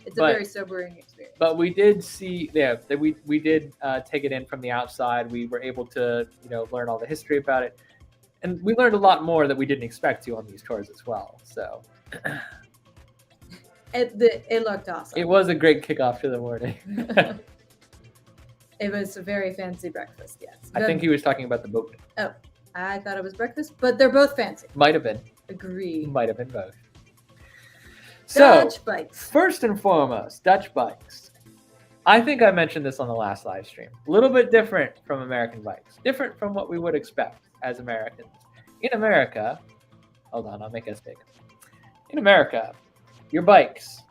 It's a very sobering experience. But we did see, we did take it in from the outside. We were able to, learn all the history about it. And we learned a lot more that we didn't expect to on these tours as well. So it looked awesome. It was a great kickoff to the morning. It was a very fancy breakfast, yes. I think he was talking about the boat. Oh, I thought it was breakfast, but they're both fancy. Might have been. Agreed. Might have been both. Dutch bikes. First and foremost, Dutch bikes. I think I mentioned this on the last live stream. A little bit different from American bikes. Different from what we would expect as Americans. In America, hold on, I'll make us big. In America, your bikes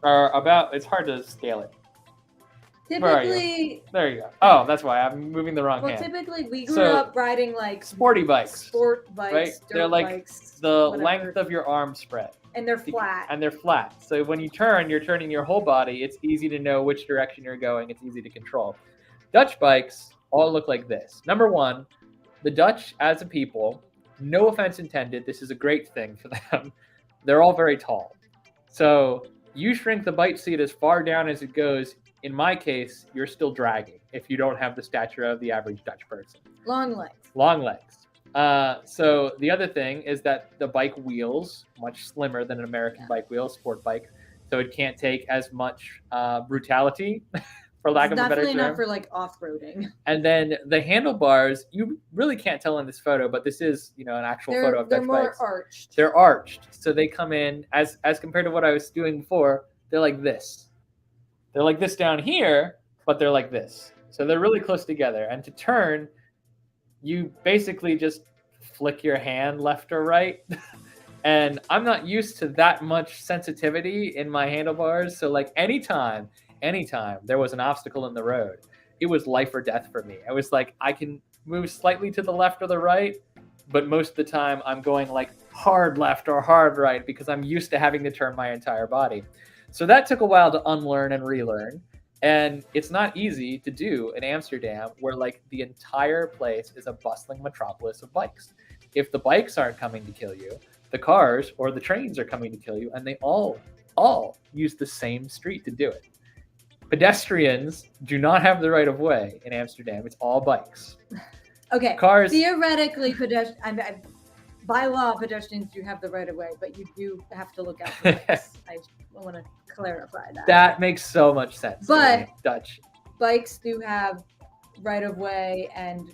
are about, it's hard to scale it. Typically, there you go. Oh, that's why I'm moving the wrong hand. Typically we grew up riding like sporty bikes. Sport bikes, right? They're like bikes, the length of your arm spread. And they're flat. And they're flat. So when you turn, you're turning your whole body. It's easy to know which direction you're going. It's easy to control. Dutch bikes all look like this. Number one, the Dutch as a people, no offense intended, this is a great thing for them. They're all very tall. So you shrink the bike seat as far down as it goes. In my case, you're still dragging if you don't have the stature of the average Dutch person. Long legs. Long legs. So the other thing is that the bike wheels, much slimmer than an American bike wheel, sport bike. So it can't take as much brutality, for lack of a better term. Definitely not for like off-roading. And then the handlebars, you really can't tell in this photo, but this is, an actual photo of Dutch bikes. They're more arched. They're arched. So they come in, as compared to what I was doing before, they're like this. They're like this down here, but they're like this. So they're really close together. And to turn, you basically just flick your hand left or right. And I'm not used to that much sensitivity in my handlebars. So like anytime there was an obstacle in the road, it was life or death for me. I was like, I can move slightly to the left or the right, but most of the time I'm going like hard left or hard right because I'm used to having to turn my entire body. So that took a while to unlearn and relearn. And it's not easy to do in Amsterdam where like the entire place is a bustling metropolis of bikes. If the bikes aren't coming to kill you, the cars or the trains are coming to kill you, and they all use the same street to do it. Pedestrians do not have the right of way in Amsterdam. It's all bikes. Okay. Cars. Theoretically, by law, pedestrians do have the right of way, but you do have to look out for bikes. I want to clarify that. That makes so much sense. But Dutch bikes do have right of way, and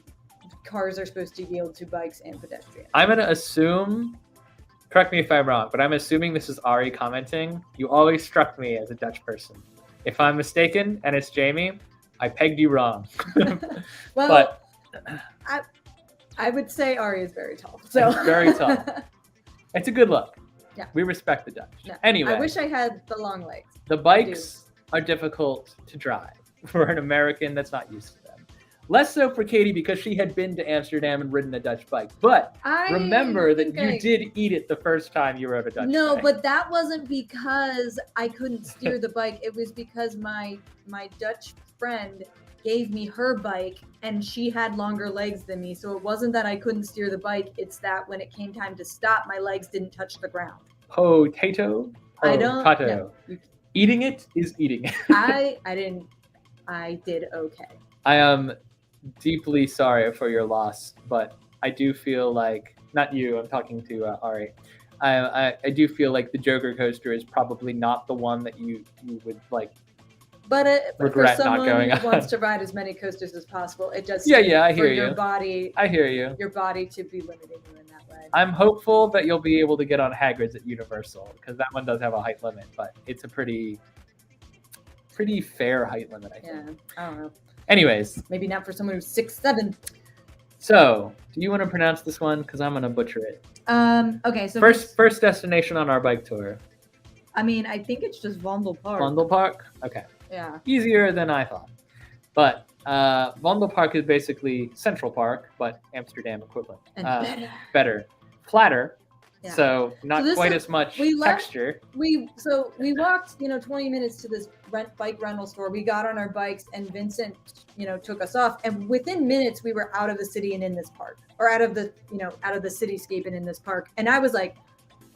cars are supposed to yield to bikes and pedestrians. I'm going to assume correct me if I'm wrong, but I'm assuming this is Ari commenting. You always struck me as a Dutch person. If I'm mistaken and it's Jamie, I pegged you wrong. Well, but I would say Ari is very tall. So very tall. It's a good look. Yeah. We respect the Dutch. No, Anyway. I wish I had the long legs. The bikes are difficult to drive for an American that's not used to them. Less so for Katie because she had been to Amsterdam and ridden a Dutch bike. But remember that you did eat it the first time you rode a Dutch bike. No, but that wasn't because I couldn't steer the bike. It was because my Dutch friend gave me her bike and she had longer legs than me. So it wasn't that I couldn't steer the bike. It's that when it came time to stop, my legs didn't touch the ground. Potato? I don't. Potato. No. Eating it is eating it. I did okay. I am deeply sorry for your loss, but I do feel like, not you, I'm talking to Ari. I do feel like the Joker coaster is probably not the one that you would like. But regret for someone not going who wants to ride as many coasters as possible, it does. Yeah, I hear you. Your body. I hear you. Your body to be limiting you in that way. I'm hopeful that you'll be able to get on Hagrid's at Universal because that one does have a height limit, but it's a pretty fair height limit, I think. Yeah, I don't know. Anyways. Maybe not for someone who's 6'7". So, do you want to pronounce this one? Because I'm going to butcher it. Okay, so first destination on our bike tour. I mean, I think it's just Vondelpark. Vondelpark? Okay. Yeah. Easier than I thought. But Vondelpark is basically Central Park, but Amsterdam equivalent. And better. Flatter. Yeah. So not quite as much texture. We walked, 20 minutes to this bike rental store. We got on our bikes and Vincent, took us off. And within minutes we were out of the city and in this park, or out of the cityscape and in this park. And I was like,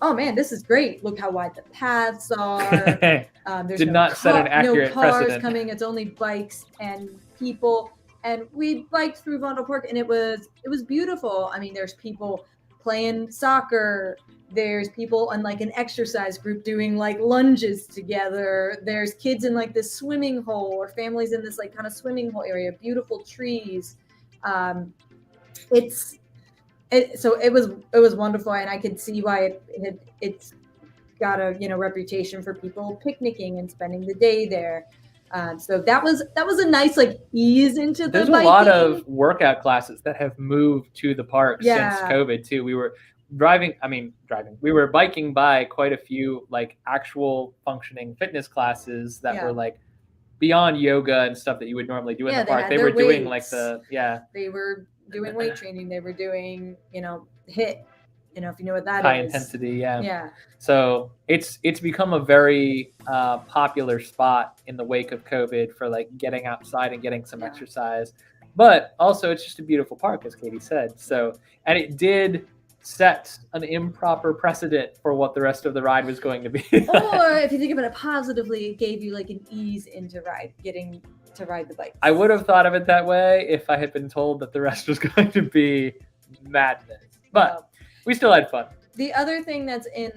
oh man, this is great. Look how wide the paths are. There's Did not set an accurate no cars precedent. Coming. It's only bikes and people. And we biked through Vondelpark and it was beautiful. I mean, there's people playing soccer. There's people on like an exercise group doing like lunges together. There's kids in like this swimming hole, or families in this like kind of swimming hole area. Beautiful trees. So it was wonderful, and I could see why it's got a reputation for people picnicking and spending the day there. So that was a nice like ease into the There's biking. A lot of workout classes that have moved to the park since COVID too. We were we were biking by quite a few like actual functioning fitness classes that were like beyond yoga and stuff that you would normally do in the park. They were doing like they were doing weight training. They were doing, HIIT, if you know what that high is. Intensity. Yeah. Yeah. So it's become a very popular spot in the wake of COVID for like getting outside and getting some exercise, but also it's just a beautiful park, as Katie said. So, and it did set an improper precedent for what the rest of the ride was going to be. Or if you think about it positively, it gave you like an ease into getting to ride the bike. I would have thought of it that way if I had been told that the rest was going to be madness. But we still had fun. The other thing that's in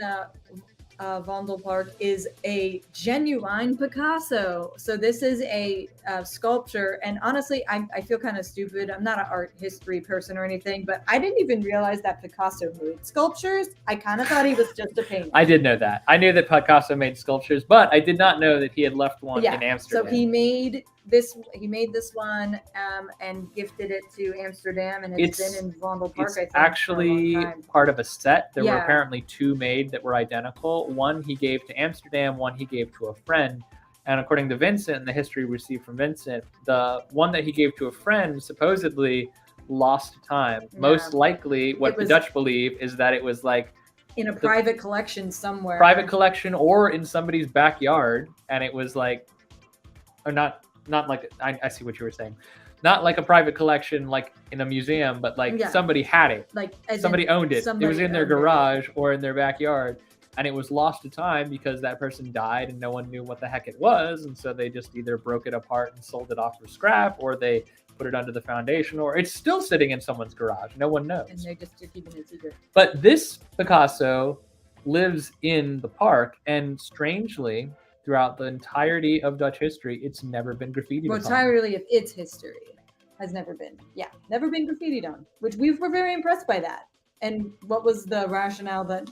Vondelpark is a genuine Picasso. So this is a sculpture, and honestly, I feel kind of stupid. I'm not an art history person or anything, but I didn't even realize that Picasso made sculptures. I kind of thought he was just a painter. I did know that. I knew that Picasso made sculptures, but I did not know that he had left one in Amsterdam. So he made this one and gifted it to Amsterdam, and it's been in Vondelpark. It's I think, actually for a long time. part of a set. There were apparently two made that were identical. One he gave to Amsterdam, one he gave to a friend. And according to Vincent, and the history we received from Vincent, the one that he gave to a friend supposedly lost to time. Yeah. Most likely, what the Dutch believe is that it was like in a private collection somewhere. Private collection or in somebody's backyard. And it was like, or not like, I see what you were saying. Not like a private collection, like in a museum, but like somebody had it. Like somebody owned it. It was in their garage or in their backyard. And it was lost to time because that person died and no one knew what the heck it was. And so they just either broke it apart and sold it off for scrap, or they put it under the foundation, or it's still sitting in someone's garage. No one knows. And they just are keeping it secret. But this Picasso lives in the park, and strangely, throughout the entirety of Dutch history, it's never been graffitied upon. Entirely of its history has never been. Yeah, never been graffitied on, which we were very impressed by that. And what was the rationale that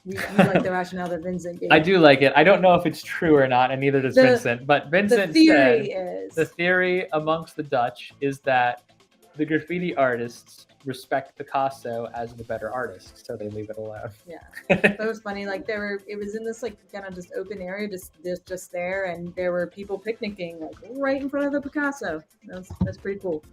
you like the rationale that Vincent gave? I do like it. I don't know if it's true or not, and neither does Vincent. But Vincent said the theory amongst the Dutch is that the graffiti artists respect Picasso as the better artist, so they leave it alone. Yeah, that was funny. Like it was in this like kind of just open area, just there, and there were people picnicking like right in front of the Picasso. That's pretty cool.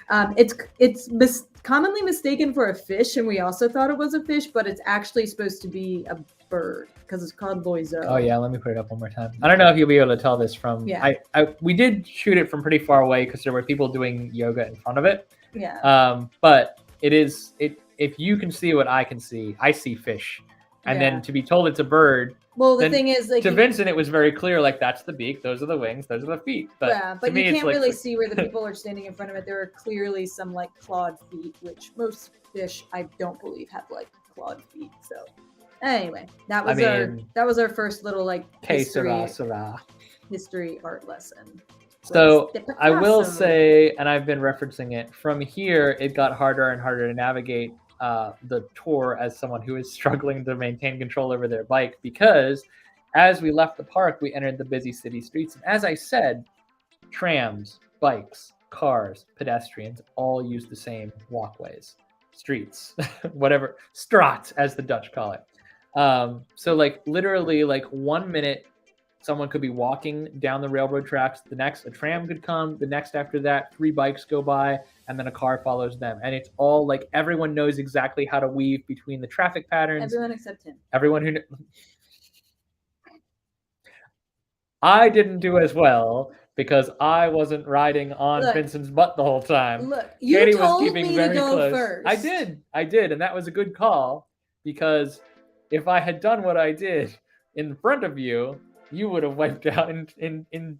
It's commonly mistaken for a fish, and we also thought it was a fish, but it's actually supposed to be a bird because it's called Loiseau. Oh yeah, let me put it up one more time. I don't know if you'll be able to tell this from. Yeah. We did shoot it from pretty far away because there were people doing yoga in front of it. Yeah. But if you can see what I can see, I see fish, and then to be told it's a bird. Well, the thing is, like, to Vincent, it was very clear. Like, that's the beak, those are the wings, those are the feet. But yeah, but you can't really see where the people are standing in front of it. There are clearly some like clawed feet, which most fish, I don't believe, have like clawed feet. So, anyway, that was our first little like history art lesson. So I will say, and I've been referencing it from here, it got harder and harder to navigate the tour as someone who is struggling to maintain control over their bike, because as we left the park, we entered the busy city streets. And as I said, trams, bikes, cars, pedestrians all use the same walkways, streets, whatever, straat, as the Dutch call it. So like literally like 1 minute, someone could be walking down the railroad tracks. The next, a tram could come. The next after that, 3 bikes go by, and then a car follows them. And it's all like everyone knows exactly how to weave between the traffic patterns. Everyone except him. Everyone who... I didn't do as well because I wasn't riding on Vincent's butt the whole time. Look, you Katie told was keeping me very to go close. first. I did, and that was a good call, because if I had done what I did in front of you, you would have wiped out in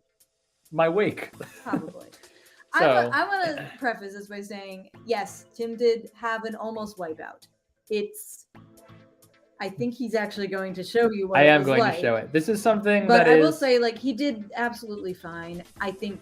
my wake. Probably. So, I want to preface this by saying, yes, Tim did have an almost wipeout. I think he's actually going to show you what I it am was going like. to show it. This is something but that I will say, like, he did absolutely fine. I think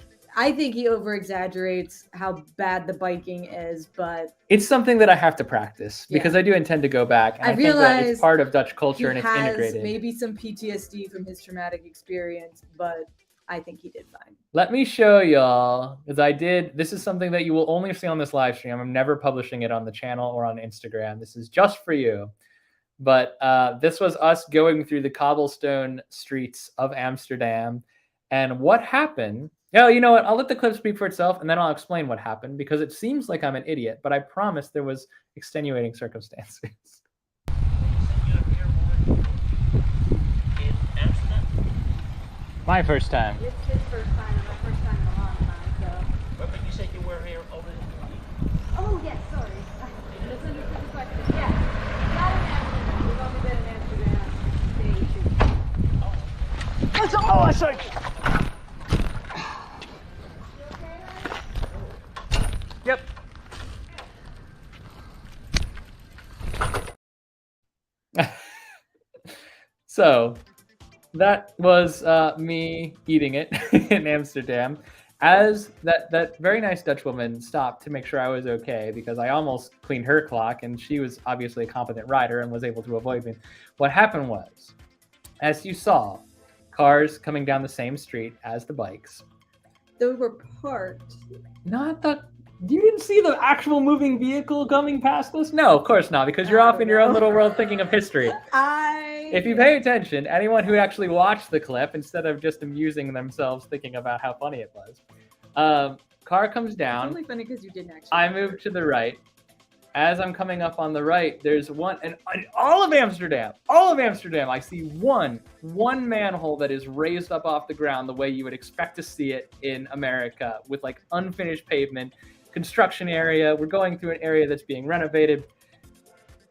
he over-exaggerates how bad the biking is, but... It's something that I have to practice, because I do intend to go back. And I think that it's part of Dutch culture and it's integrated. Maybe some PTSD from his traumatic experience, but I think he did fine. Let me show y'all, because this is something that you will only see on this live stream. I'm never publishing it on the channel or on Instagram. This is just for you. But this was us going through the cobblestone streets of Amsterdam. And what happened... Yeah, you know what? I'll let the clip speak for itself, and then I'll explain what happened, because it seems like I'm an idiot, but I promise there was extenuating circumstances. In Amsterdam? My first time. It's his first time, and my first time in a long time, so... But you said you were here over the... Oh, yes, sorry. I misunderstood the question. Yes, not in Amsterdam. We've only been in Amsterdam day 2. That's all I say! Yep. So that was me eating it in Amsterdam. As that very nice Dutch woman stopped to make sure I was okay, because I almost cleaned her clock, and she was obviously a competent rider and was able to avoid me. What happened was, as you saw, cars coming down the same street as the bikes. Those were parked. You didn't see the actual moving vehicle coming past us? No, of course not, because you're off in your own little world thinking of history. If you pay attention, anyone who actually watched the clip, instead of just amusing themselves thinking about how funny it was, car comes down. It's only funny because you didn't actually. I move to the right. As I'm coming up on the right, there's one, and all of Amsterdam, I see one manhole that is raised up off the ground the way you would expect to see it in America, with like unfinished pavement, construction area. We're going through an area that's being renovated.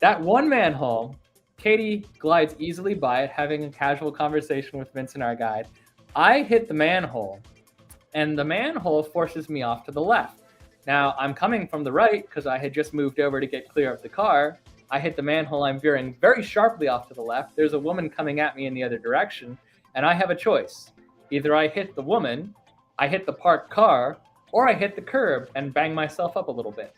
That one manhole, Katie glides easily by it, having a casual conversation with Vincent, our guide. I hit the manhole, and the manhole forces me off to the left. Now, I'm coming from the right because I had just moved over to get clear of the car. I hit the manhole. I'm veering very sharply off to the left. There's a woman coming at me in the other direction, and I have a choice. Either I hit the woman, I hit the parked car, or I hit the curb and bang myself up a little bit.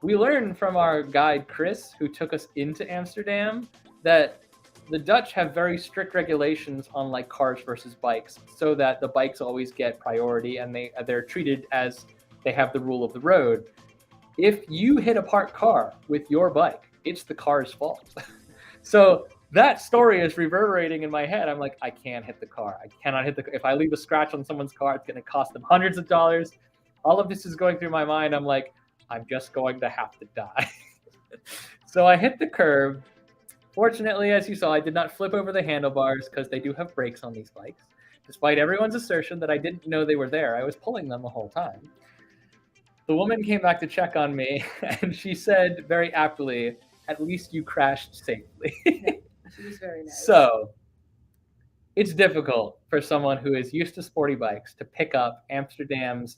we learned from our guide Chris, who took us into Amsterdam, that the Dutch have very strict regulations on like cars versus bikes, so that the bikes always get priority and they're treated as they have the rule of the road. If you hit a parked car with your bike, it's the car's fault. So that story is reverberating in my head. I'm like, I can't hit the car. I cannot hit the car. If I leave a scratch on someone's car, it's going to cost them hundreds of dollars. All of this is going through my mind. I'm like, I'm just going to have to die. So I hit the curb. Fortunately, as you saw, I did not flip over the handlebars because they do have brakes on these bikes. Despite everyone's assertion that I didn't know they were there, I was pulling them the whole time. The woman came back to check on me, and she said very aptly, "At least you crashed safely." She was very nice. So it's difficult for someone who is used to sporty bikes to pick up Amsterdam's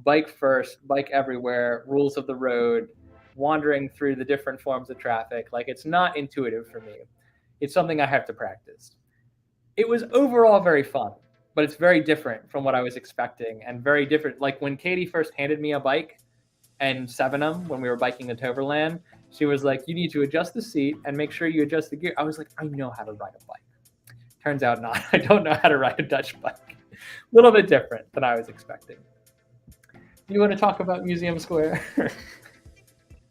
bike first, bike everywhere, rules of the road, wandering through the different forms of traffic. Like, it's not intuitive for me. It's something I have to practice. It was overall very fun, but it's very different from what I was expecting, and very different. Like when Katie first handed me a bike and Sevenum, when we were biking to Toverland, she was like, you need to adjust the seat and make sure you adjust the gear. I was like, I know how to ride a bike. Turns out not. I don't know how to ride a Dutch bike. A little bit different than I was expecting. You want to talk about Museum Square?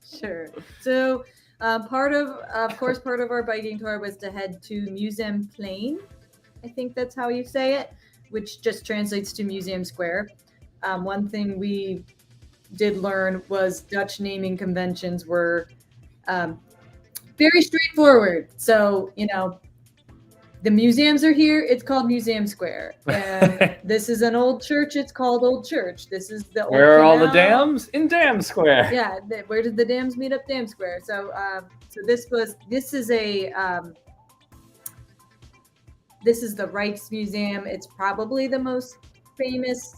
Sure. So part of our biking tour was to head to Museum Plein. I think that's how you say it, which just translates to Museum Square. One thing we did learn was Dutch naming conventions were very straightforward. So, you know, the museums are here, it's called Museum Square. And this is an old church, it's called Old Church. This is the old Where are all the canal. dams? In Dam Square. Yeah, where did the dams meet up? Dam Square. So this is the Rijksmuseum. It's probably the most famous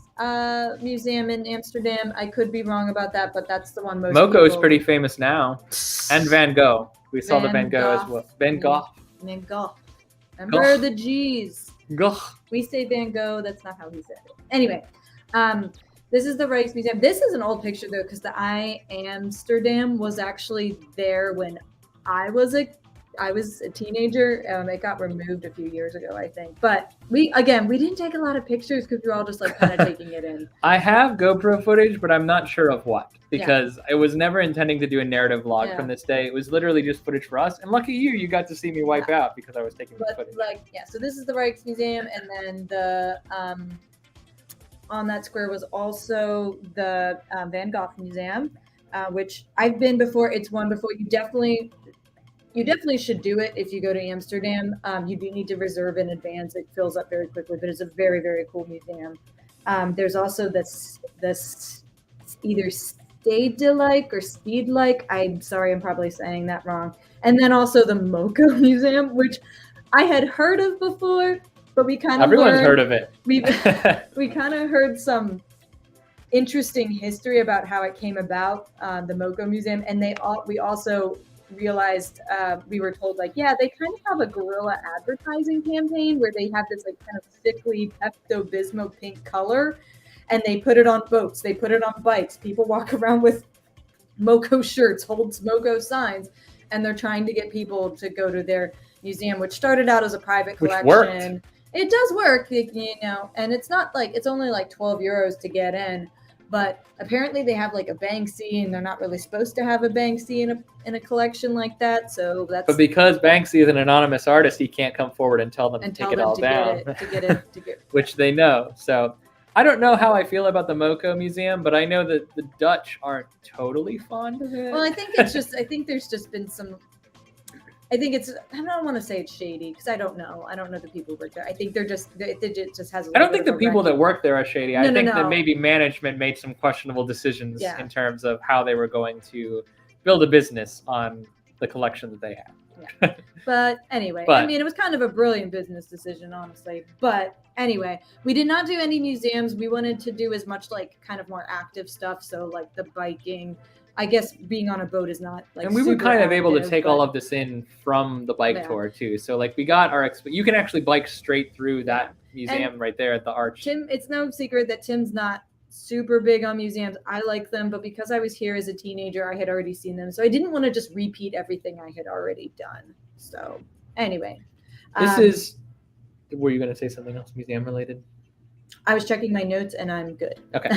museum in Amsterdam. I could be wrong about that, but that's the one most. Moko is people- pretty famous now, and Van Gogh. We saw the Van Van Gogh as Gogh. well. Van Gogh. Van Gogh. Remember the G's. Gogh. We say Van Gogh. That's not how he said it. Anyway, this is the Rijksmuseum. This is an old picture though, because the Amsterdam was actually there when I was a teenager. It got removed a few years ago, I think. But we didn't take a lot of pictures because we were all just like kind of taking it in. I have GoPro footage, but I'm not sure of what, because I was never intending to do a narrative vlog from this day. It was literally just footage for us. And lucky you got to see me wipe out because I was taking the footage. So this is the Rijksmuseum, and then the on that square was also the Van Gogh Museum, which I've been before. It's one before. You definitely should do it if you go to Amsterdam. You do need to reserve in advance. It fills up very quickly, but it's a very, very cool museum. There's also this either Stedelijk or Speedlike. I'm sorry, I'm probably saying that wrong. And then also the Moko Museum, which I had heard of before, but we kind of Everyone's heard of it. We kind of heard some interesting history about how it came about, the Moko Museum, and we also realized, we were told, like, yeah, they kind of have a guerrilla advertising campaign where they have this like kind of sickly Pepto-Bismol pink color, and they put it on boats, they put it on bikes, people walk around with Moko shirts, hold Moko signs, and they're trying to get people to go to their museum, which started out as a private collection. Which worked. It does work, you know, and it's not like, it's only like 12 euros to get in. But apparently they have like a Banksy, and they're not really supposed to have a Banksy in a collection like that. So that's. But because Banksy is an anonymous artist, he can't come forward and tell them to take it all down, which they know. So I don't know how I feel about the Moko Museum, but I know that the Dutch aren't totally fond of it. Well, I think there's just been some. I don't want to say it's shady because I don't know. I don't know the people who work there. I think it just has. I don't think the people that work there are shady. I think No. that maybe management made some questionable decisions in terms of how they were going to build a business on the collection that they have. Yeah. But anyway, I mean, it was kind of a brilliant business decision, honestly. But anyway, we did not do any museums. We wanted to do as much like kind of more active stuff. So like the biking. I guess being on a boat is not like. And we were kind of able to take all but- of this in from the bike tour too. So like we got you can actually bike straight through that museum right there at the arch. Tim, it's no secret that Tim's not super big on museums. I like them, but because I was here as a teenager, I had already seen them. So I didn't want to just repeat everything I had already done. So anyway. Were you going to say something else museum related? I was checking my notes and I'm good. Okay.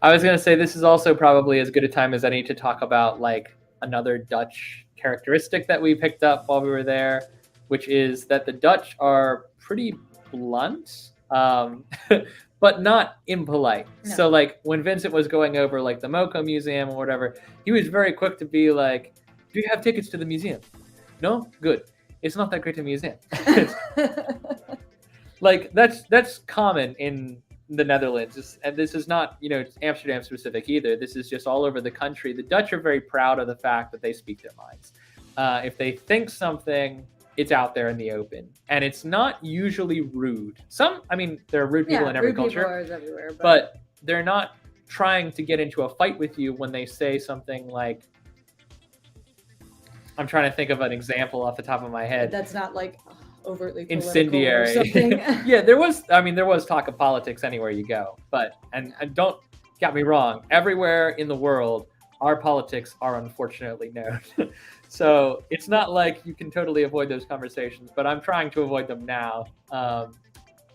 I was going to say this is also probably as good a time as any to talk about like another Dutch characteristic that we picked up while we were there, which is that the Dutch are pretty blunt, but not impolite. No. So like when Vincent was going over like the Moco Museum or whatever, he was very quick to be like, do you have tickets to the museum? No? Good. It's not that great a museum. Like that's common in the Netherlands, and this is not Amsterdam specific either. This is just all over the country. The Dutch are very proud of the fact that they speak their minds. If they think something, it's out there in the open, and it's not usually rude. There are rude people in every culture, everywhere, but they're not trying to get into a fight with you when they say something like, I'm trying to think of an example off the top of my head. That's not like overtly incendiary. Or something. Yeah, there was talk of politics anywhere you go, but and don't get me wrong, everywhere in the world our politics are unfortunately known. So it's not like you can totally avoid those conversations, but I'm trying to avoid them now.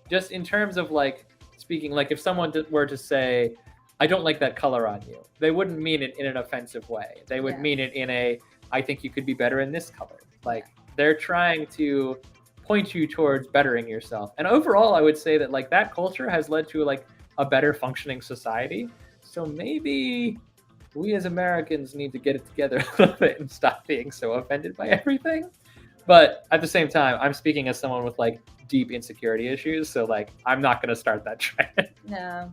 Just in terms of like speaking, like if someone were to say, I don't like that color on you, they wouldn't mean it in an offensive way. They would mean it in a, I think you could be better in this color. Like they're trying to point you towards bettering yourself. And overall, I would say that like that culture has led to like a better functioning society. So maybe we as Americans need to get it together a little bit and stop being so offended by everything. But at the same time, I'm speaking as someone with like deep insecurity issues. So like, I'm not going to start that trend. No.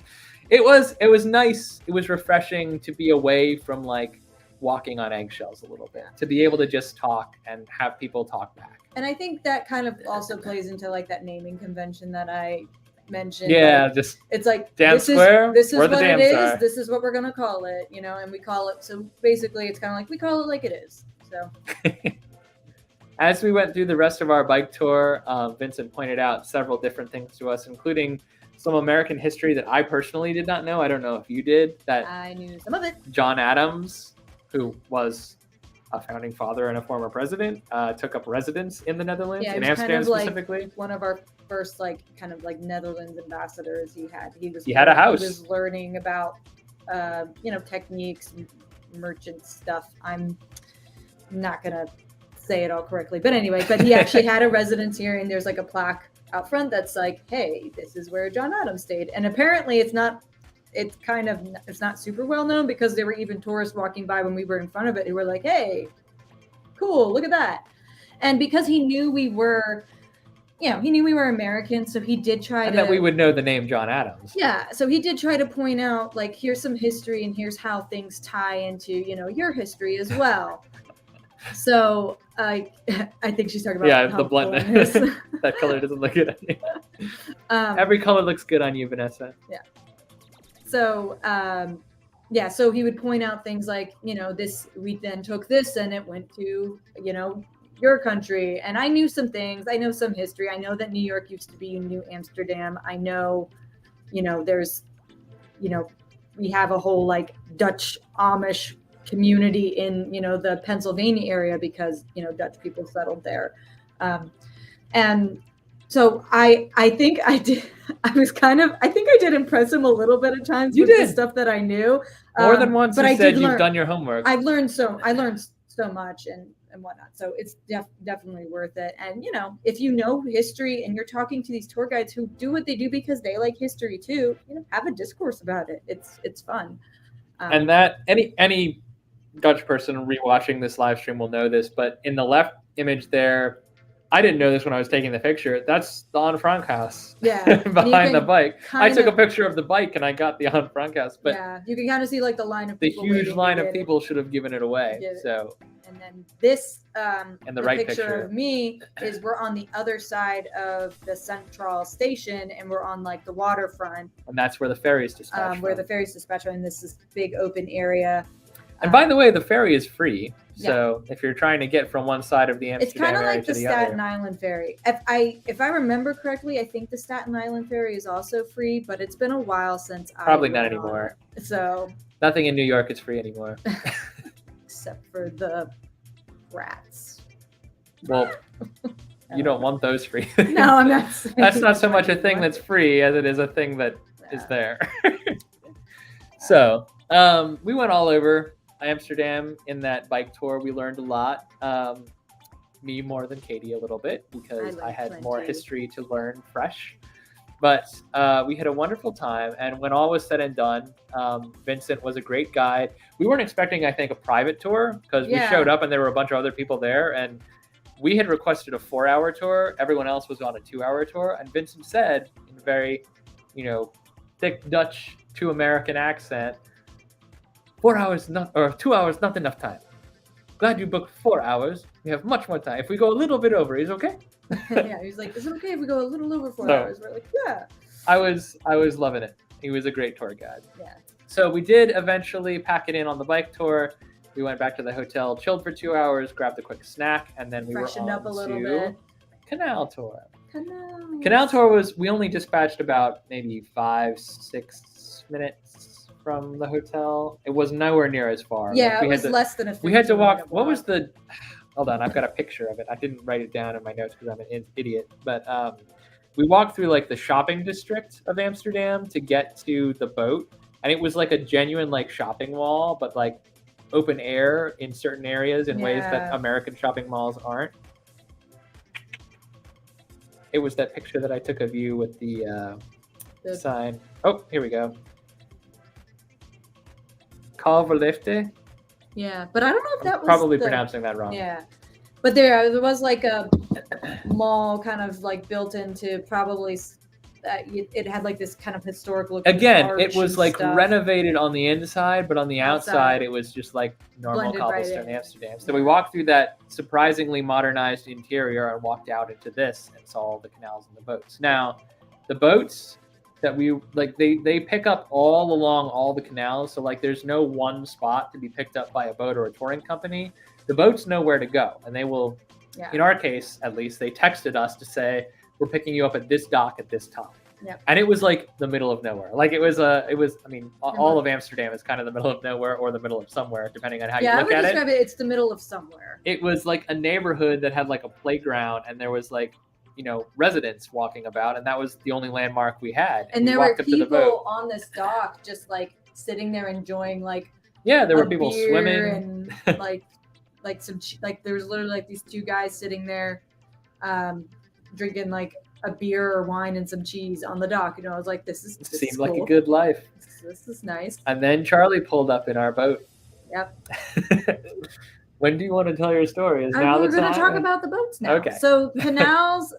It was nice. It was refreshing to be away from like walking on eggshells a little bit, to be able to just talk and have people talk back. And I think that kind of also plays into like that naming convention that I mentioned. Yeah, like, just it's like Dam Square. This is where the what it dams is. are. This is what we're gonna call it, and we call it. So basically, it's kind of like we call it like it is. So as we went through the rest of our bike tour, Vincent pointed out several different things to us, including some American history that I personally did not know. I don't know if you did. That I knew some of it. John Adams, who was a founding father and a former president, took up residence in the Netherlands, in Amsterdam specifically. Like one of our first kind of Netherlands ambassadors. He had a house. He was learning about techniques, and merchant stuff. I'm not gonna say it all correctly, but anyway, he actually had a residence here, and there's like a plaque out front that's like, hey, this is where John Adams stayed. And apparently it's not super well known, because there were even tourists walking by when we were in front of it who were like, hey, cool, look at that. And because he knew we were American, so he did try and that we would know the name John Adams. Yeah, so he did try to point out, like, here's some history and here's how things tie into, your history as well. So I think she's talking about the bluntness. That color doesn't look good on you. Every color looks good on you, Vanessa. Yeah. So so he would point out things like, this, we then took this and it went to, your country. And I knew some things. I know some history. I know that New York used to be New Amsterdam. I know, there's, we have a whole like Dutch Amish community in, the Pennsylvania area, because, Dutch people settled there. And so I think I did impress him a little bit at times with the stuff that I knew. More than once, but you said you've done your homework. I learned so much and whatnot. So it's definitely worth it. And, if you know history and you're talking to these tour guides who do what they do because they like history too, have a discourse about it. It's fun. And that any Dutch person rewatching this live stream will know this, but in the left image there, I didn't know this when I was taking the picture. That's the Anne Frank house. Yeah. Behind the bike. I took a picture of the bike and I got the Anne Frank house. But yeah, you can kind of see like the line of people. The huge line of people should have given it away. So. And then this and the right picture of me is we're on the other side of the Central Station, and we're on like the waterfront. And that's where the ferries dispatch. Where the ferries dispatch, and this is big open area. And by the way, the ferry is free. So if you're trying to get from one side of the It's Amsterdam kind of area like to the the Staten other. Island ferry. If I remember correctly, I think the Staten Island ferry is also free, but it's been a while since Probably I not went on anymore. it. So Nothing in New York is free anymore. except for the rats. Well, you don't want those free. No, I'm not saying That's not so why much a you thing want that's it. free as it is a thing that is Yeah. there. So we went all over Amsterdam in that bike tour. We learned a lot. Me more than Katie a little bit because I learned had more plenty. history to learn fresh. But we had a wonderful time, and when all was said and done, Vincent was a great guide. We weren't expecting, I think, a private tour because we Yeah. showed up and there were a bunch of other people there, and we had requested a 4-hour tour. Everyone else was on a 2-hour tour, and Vincent said in a very, thick Dutch to American accent, 4 hours not, or 2 hours not enough time. Glad you booked 4 hours. We have much more time. If we go a little bit over, is okay? Yeah, he's like, is it okay if we go a little over 4 So- hours? We're like, yeah. I was loving it. He was a great tour guide. Yeah. So we did eventually pack it in on the bike tour. We went back to the hotel, chilled for 2 hours, grabbed a quick snack, and then we Freshened were up a on little to bit. Canal Tour. Canals. Canal Tour was, we only dispatched about maybe 5-6 minutes from the hotel. It was nowhere near as far. Yeah, we it was had to, less than a we had to 15-minute walk. What was the? Hold on, I've got a picture of it. I didn't write it down in my notes because I'm an idiot. But we walked through like the shopping district of Amsterdam to get to the boat, and it was like a genuine like shopping mall, but like open air in certain areas in ways that Yeah. American shopping malls aren't. It was that picture that I took of you with the The- sign. Oh, here we go. Kalverlifte. Yeah, but I don't know if that was Probably the, pronouncing that wrong. Yeah, but there was like a mall kind of like built into probably it had like this kind of historical looking Again, arch it was and like stuff. renovated on the inside, but on the outside, Outside. it was just like normal Blended right cobblestone in. Amsterdam. So we walked through that surprisingly modernized interior and walked out into this and saw all the canals and the boats. Now, the boats that we like, they pick up all along all the canals. So like, there's no one spot to be picked up by a boat or a touring company. The boats know where to go, and they will. Yeah. In our case, at least, they texted us to say, we're picking you up at this dock at this time. Yep. And it was like the middle of nowhere. Like it was, I mean, all of Amsterdam is kind of the middle of nowhere or the middle of somewhere, depending on how Yeah, you I look would at describe it. it's the middle of somewhere. It was like a neighborhood that had like a playground, and there was like, residents walking about, and that was the only landmark we had. And we there were walked up to the boat. people on this dock just like sitting there enjoying like Yeah, there were a people beer swimming. and like some like there was literally like these two guys sitting there drinking like a beer or wine and some cheese on the dock. I was like, this It is seemed like a cool. good life. This is nice. And then Charlie pulled up in our boat. Yep. When do you want to tell your story? Is now We're the going to time? talk about the boats now. Okay. So canals,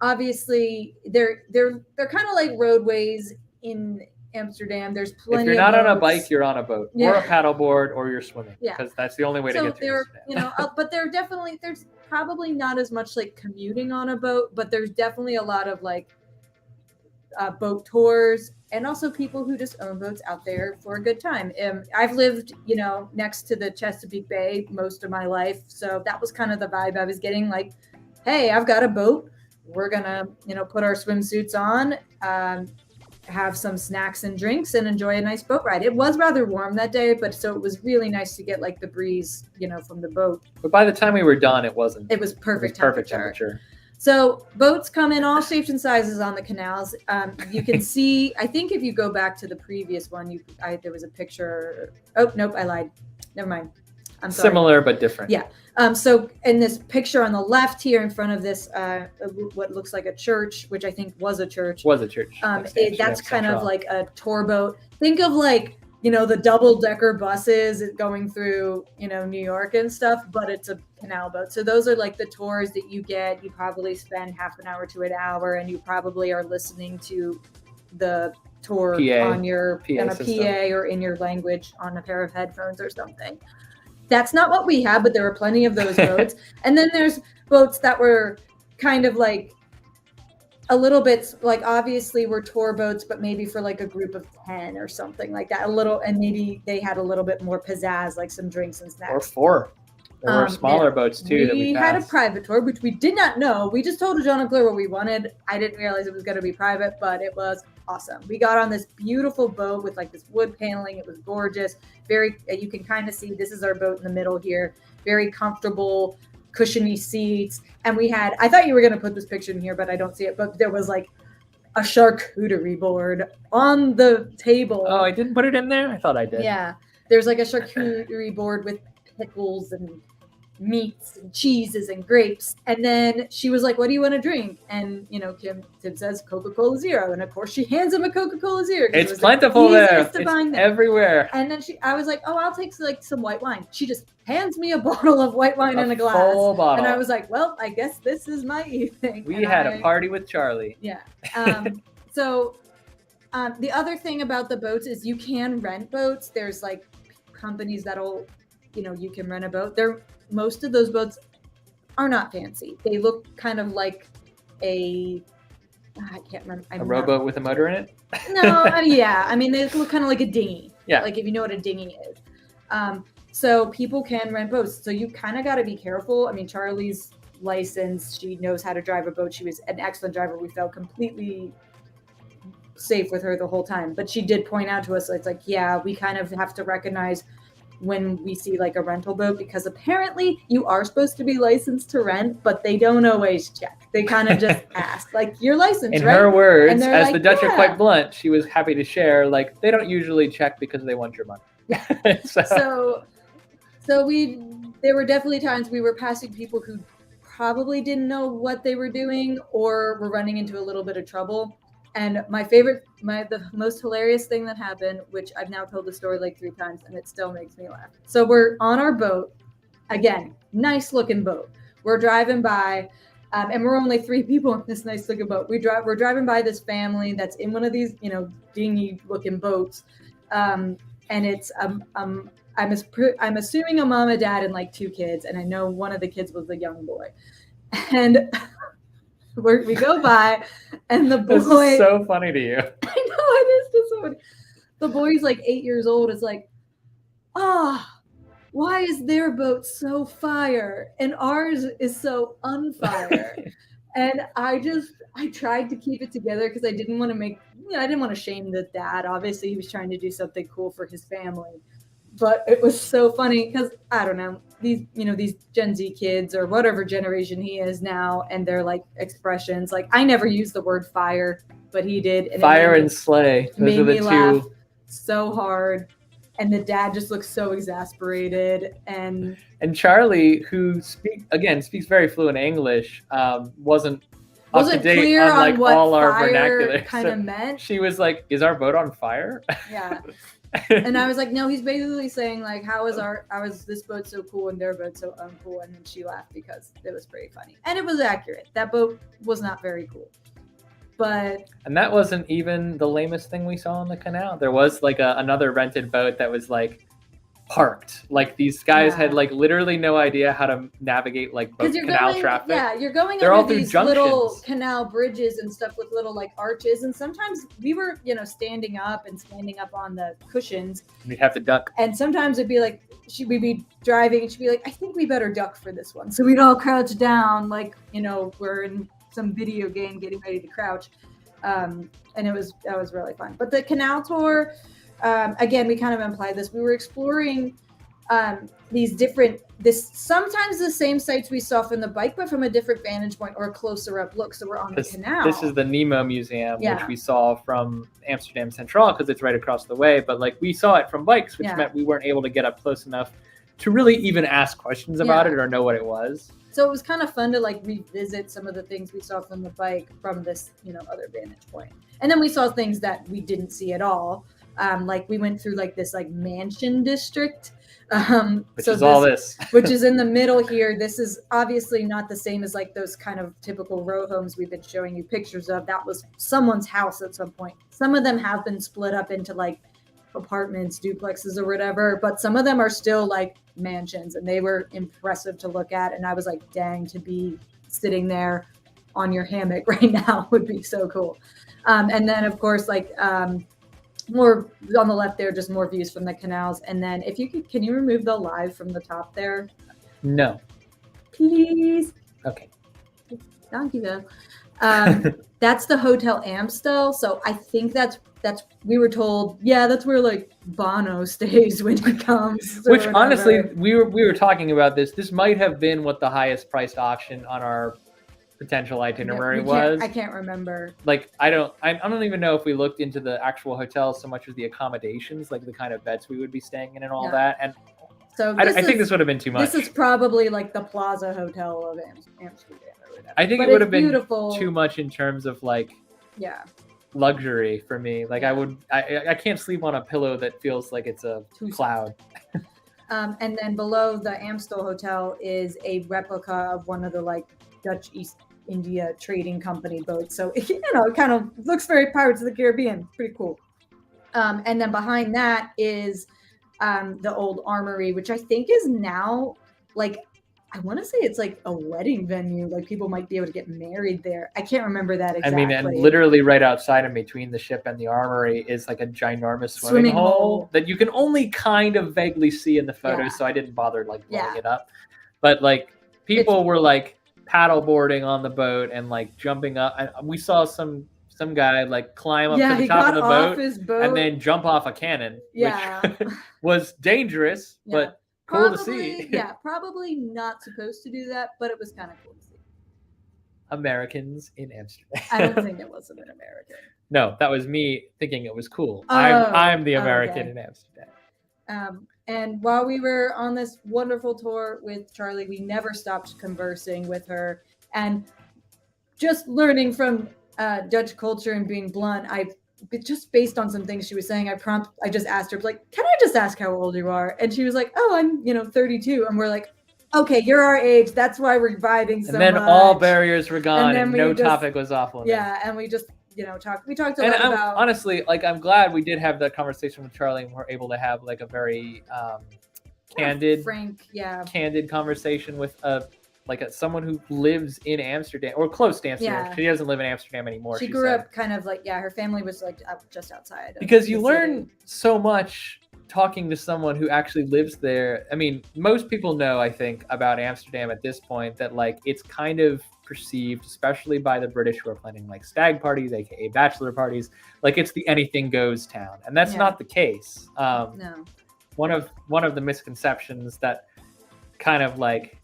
obviously, they're kind of like roadways in Amsterdam. There's plenty. If you're not of on a boats. bike, you're on a boat or Yeah. a paddleboard or you're swimming. Yeah. Because that's the only way to So get to there, Amsterdam. but there's probably not as much like commuting on a boat, but there's definitely a lot of like boat tours and also people who just own boats out there for a good time. I've lived, next to the Chesapeake Bay most of my life, so that was kind of the vibe I was getting. Like, hey, I've got a boat. We're gonna, put our swimsuits on, have some snacks and drinks, and enjoy a nice boat ride. It was rather warm that day, but so it was really nice to get like the breeze, from the boat. But by the time we were done, it wasn't. It was perfect, perfect temperature. temperature. So boats come in all shapes and sizes on the canals. You can see, I think if you go back to the previous one, there was a picture. Oh, nope, I lied. Never mind. I'm sorry. Similar but different. Yeah. So in this picture on the left here in front of this, what looks like a church, which I think was a church. Was a church. That's kind of like a tour boat. Think of like, the double-decker buses going through, New York and stuff, but it's a canal boat. So those are like the tours that you get. You probably spend half an hour to an hour, and you probably are listening to the tour on your on a system. PA or in your language on a pair of headphones or something. That's not what we have, but there were plenty of those boats. And then there's boats that were kind of like a little bit like, obviously we're tour boats, but maybe for like a group of 10 or something like that, a little, and maybe they had a little bit more pizzazz, like some drinks and snacks. Or 4. There were smaller boats too that we had a passed. private tour, which we did not know. We just told John and Claire what we wanted. I didn't realize it was going to be private, but it was awesome. We got on this beautiful boat with like this wood paneling. It was gorgeous. Very, you can kind of see, this is our boat in the middle here. Very comfortable, cushiony seats. And we had, I thought you were going to put this picture in here, but I don't see it. But there was like a charcuterie board on the table. Oh, I didn't put it in there? I thought I did. Yeah. There's like a charcuterie board with pickles and meats and cheeses and grapes. And then she was like, what do you want to drink? And Tim says Coca-Cola Zero, and of course she hands him a Coca-Cola Zero. It's plentiful there. It's there. Everywhere. And then I was like, oh, I'll take like some white wine. She just hands me a bottle of white wine in a glass. Full bottle. And I was like, well, I guess this is my evening. We had a party with Charlie. Yeah. So the other thing about the boats is you can rent boats. There's like companies that'll, you can rent a boat. Most of those boats are not fancy. They look kind of like I can't remember. A rowboat with a motor in it? No, yeah. I mean, they look kind of like a dinghy. Yeah. Like if you know what a dinghy is. So people can rent boats. So you kind of got to be careful. I mean, Charlie's licensed. She knows how to drive a boat. She was an excellent driver. We felt completely safe with her the whole time. But she did point out to us, it's like, yeah, we kind of have to recognize when we see like a rental boat, because apparently you are supposed to be licensed to rent, but they don't always check. They kind of just ask, like, you're licensed, in right? her words, as like, the Dutch are yeah. quite blunt, she was happy to share, like, they don't usually check because they want your money. So there were definitely times we were passing people who probably didn't know what they were doing or were running into a little bit of trouble. And the most hilarious thing that happened, which I've now told the story like 3 times and it still makes me laugh. So we're on our boat, again, nice looking boat. We're driving by, and we're only 3 people on this nice looking boat. We're driving by this family that's in one of these, dingy looking boats. And it's, I'm assuming a mom, a dad, and like 2 kids. And I know one of the kids was the young boy. And we go by, and the boy. This is so funny to you. I know, it is just so funny. The boy's like 8 years old. It's like, why is their boat so fire and ours is so unfire? And I tried to keep it together because I didn't want to I didn't want to shame the dad. Obviously, he was trying to do something cool for his family. But it was so funny because, I don't know, these Gen Z kids or whatever generation he is now, and their like expressions, like I never used the word fire, but he did. And fire and slay. Those are the 2. Laugh so hard. And the dad just looks so exasperated. And Charlie, who speaks very fluent English, wasn't up to date clear on like on what all our fire vernacular. kind of meant. She was like, "Is our boat on fire?" Yeah. And I was like, no, he's basically saying like, how is this boat so cool and their boat so uncool? And then she laughed because it was pretty funny. And it was accurate. That boat was not very cool. And that wasn't even the lamest thing we saw on the canal. There was like another rented boat that was like parked. Like these guys had like literally no idea how to navigate like boat canal traffic. Yeah, you're going They're under all these junctions. little canal bridges and stuff with little like arches. And sometimes we were, standing up on the cushions. We'd have to duck. And sometimes it'd be like, we'd be driving and she'd be like, I think we better duck for this one. So we'd all crouch down like, we're in some video game getting ready to crouch. And that was really fun. But the canal tour, again, we kind of implied this. We were exploring sometimes the same sites we saw from the bike, but from a different vantage point or a closer up look. So we're on the canal. This is the Nemo Museum, which we saw from Amsterdam Central because it's right across the way. But like we saw it from bikes, which meant we weren't able to get up close enough to really even ask questions about it or know what it was. So it was kind of fun to like revisit some of the things we saw from the bike from this, other vantage point. And then we saw things that we didn't see at all. Like we went through like this like mansion district. Which is in the middle here. This is obviously not the same as like those kind of typical row homes we've been showing you pictures of. That was someone's house at some point. Some of them have been split up into like apartments, duplexes or whatever, but some of them are still like mansions, and they were impressive to look at. And I was like, dang, to be sitting there on your hammock right now would be so cool. And then of course, like more on the left there, just more views from the canals. And then if you could, can you remove the live from the top there? No. Please. Okay. Thank you. That's the Hotel Amstel. So I think that's we were told, yeah, that's where like Bono stays when he comes. Which honestly, we were talking about this. This might have been what the highest priced option on our potential itinerary was. I can't remember. Like I don't even know if we looked into the actual hotel so much as the accommodations, like the kind of beds we would be staying in and all that. And so I think this would have been too much. This is probably like the Plaza Hotel of Amsterdam or whatever. I think but it would have been beautiful. Too much in terms of like luxury for me. Like I can't sleep on a pillow that feels like it's a cloud. And then below the Amstel Hotel is a replica of one of the like Dutch East India Trading Company boats. So it kind of looks very Pirates of the Caribbean. Pretty cool. And then behind that is the old armory, which I think is now like, I want to say it's like a wedding venue. Like people might be able to get married there. I can't remember that exactly. I mean, and literally right outside and between the ship and the armory is like a ginormous swimming hole that you can only kind of vaguely see in the photos. So I didn't bother like blowing it up. But like people were like paddle boarding on the boat and like jumping up. And we saw some guy like climb up to the top of the boat and then jump off a cannon, which was dangerous, but cool to see. Probably not supposed to do that, but it was kind of cool to see. Americans in Amsterdam. I don't think it was an American. No, that was me thinking it was cool. I'm the American in Amsterdam. And while we were on this wonderful tour with Charlie, we never stopped conversing with her and just learning from Dutch culture and being blunt. Just based on some things she was saying, I just asked her, like, can I just ask how old you are? And she was like, oh, I'm 32. And we're like, okay, you're our age. That's why we're vibing so much. And then all barriers were gone and no topic was off limits. Yeah, and we just we talked a lot about. Honestly, like I'm glad we did have that conversation with Charlie and we're able to have like a very candid, frank, candid conversation with someone who lives in Amsterdam or close to Amsterdam. She doesn't live in Amsterdam anymore. She grew up kind of like, her family was like just outside. Because you learn so much talking to someone who actually lives there. I mean, most people know, I think, about Amsterdam at this point that like it's kind of perceived, especially by the British who are planning like stag parties, aka bachelor parties, like it's the anything goes town. And that's not the case. No. One of the misconceptions that kind of like,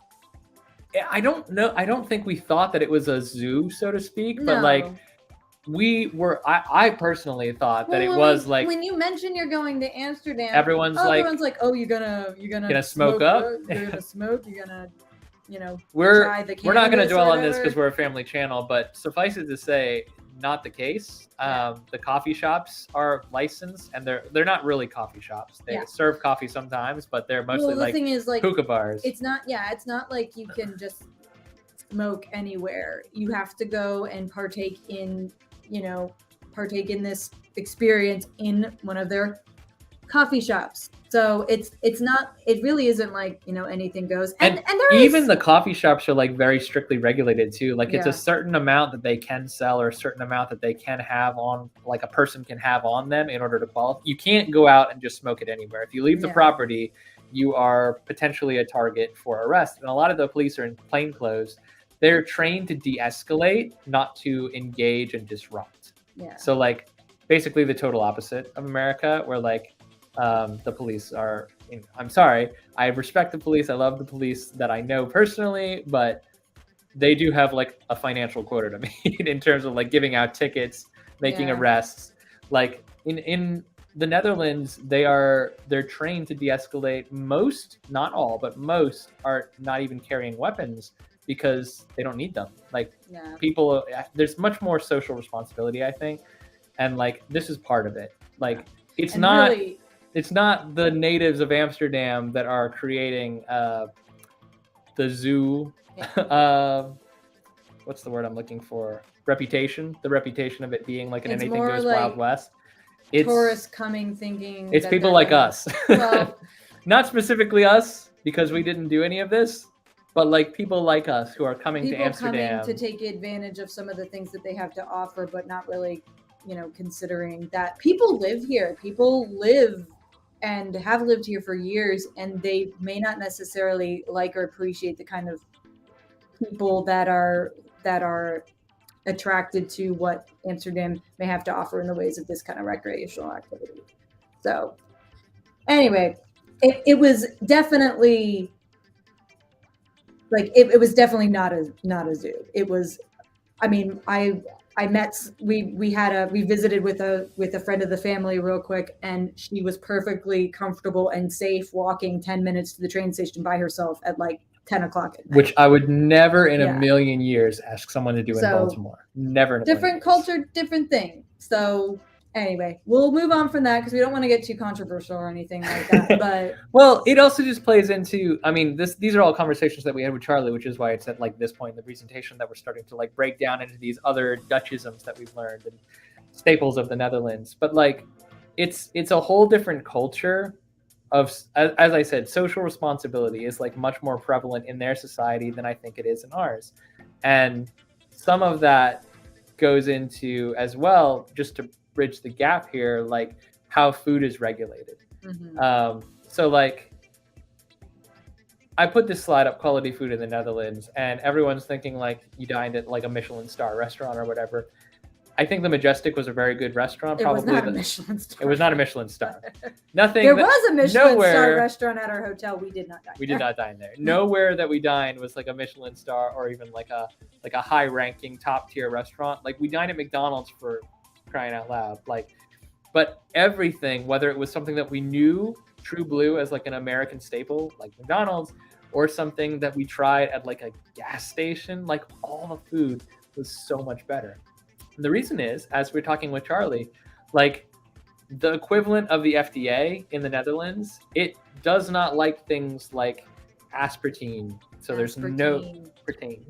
I don't know. I don't think we thought that it was a zoo, so to speak, but like I personally thought that it was like when you mention you're going to Amsterdam, everyone's like, oh, you're gonna smoke up, you're gonna smoke, you're gonna, we're try the not gonna dwell on this because we're a family channel, but suffice it to say, not the case. The coffee shops are licensed, and they're not really coffee shops. They serve coffee sometimes, but they're mostly the thing is, like, hookah bars. It's not like you can just smoke anywhere. You have to go and partake in this experience in one of their coffee shops. So it really isn't like, anything goes. And even the coffee shops are like very strictly regulated too. Like it's a certain amount that they can sell or a certain amount that they can have on, like a person can have on them in order to qualify. You can't go out and just smoke it anywhere. If you leave the property, you are potentially a target for arrest. And a lot of the police are in plainclothes. They're trained to de-escalate, not to engage and disrupt. Yeah. So like basically the total opposite of America, where like the police are, I'm sorry, I respect the police. I love the police that I know personally, but they do have like a financial quota to meet in terms of like giving out tickets, making arrests. Like in the Netherlands, they're trained to de-escalate. Most, not all, but most are not even carrying weapons because they don't need them. Like people, there's much more social responsibility, I think. And like, this is part of it. Like it's not the natives of Amsterdam that are creating the zoo. What's the word I'm looking for? Reputation. The reputation of it being like an anything goes like Wild West. It's tourists coming thinking. It's people like us. Well, not specifically us because we didn't do any of this, but like people like us who are coming to People Amsterdam. coming to take advantage of some of the things that they have to offer, but not really, considering that people live here. People live and have lived here for years, and they may not necessarily like or appreciate the kind of people that are attracted to what Amsterdam may have to offer in the ways of this kind of recreational activity. So anyway, it was definitely like it was definitely not a zoo. It was, I mean, I met, we visited with a friend of the family real quick, and she was perfectly comfortable and safe walking 10 minutes to the train station by herself at like 10 o'clock at night. Which I would never in a million years ask someone to do in Baltimore. Never. In different culture, different thing. So anyway, we'll move on from that because we don't want to get too controversial or anything like that. But well, it also just plays into, I mean, these are all conversations that we had with Charlie, which is why it's at like this point in the presentation that we're starting to like break down into these other Dutchisms that we've learned and staples of the Netherlands. But like, it's a whole different culture of, as I said, social responsibility is like much more prevalent in their society than I think it is in ours. And some of that goes into as well, just to bridge the gap here, like how food is regulated. So like I put this slide up, quality food in the Netherlands, and everyone's thinking like you dined at like a Michelin star restaurant or whatever. I think the Majestic was a very good restaurant. It was not a Michelin star. It was not a Michelin star. Nothing. There was a Michelin star restaurant at our hotel. We did not dine. We did not dine there. Nowhere that we dined was like a Michelin star or even like a high-ranking top-tier restaurant. Like we dined at McDonald's for crying out loud. Like, but everything, whether it was something that we knew True Blue as like an American staple, like McDonald's, or something that we tried at like a gas station, like all the food was so much better. And the reason is, as we're talking with Charlie, like the equivalent of the FDA in the Netherlands, it does not like things like aspartame. So there's no protein.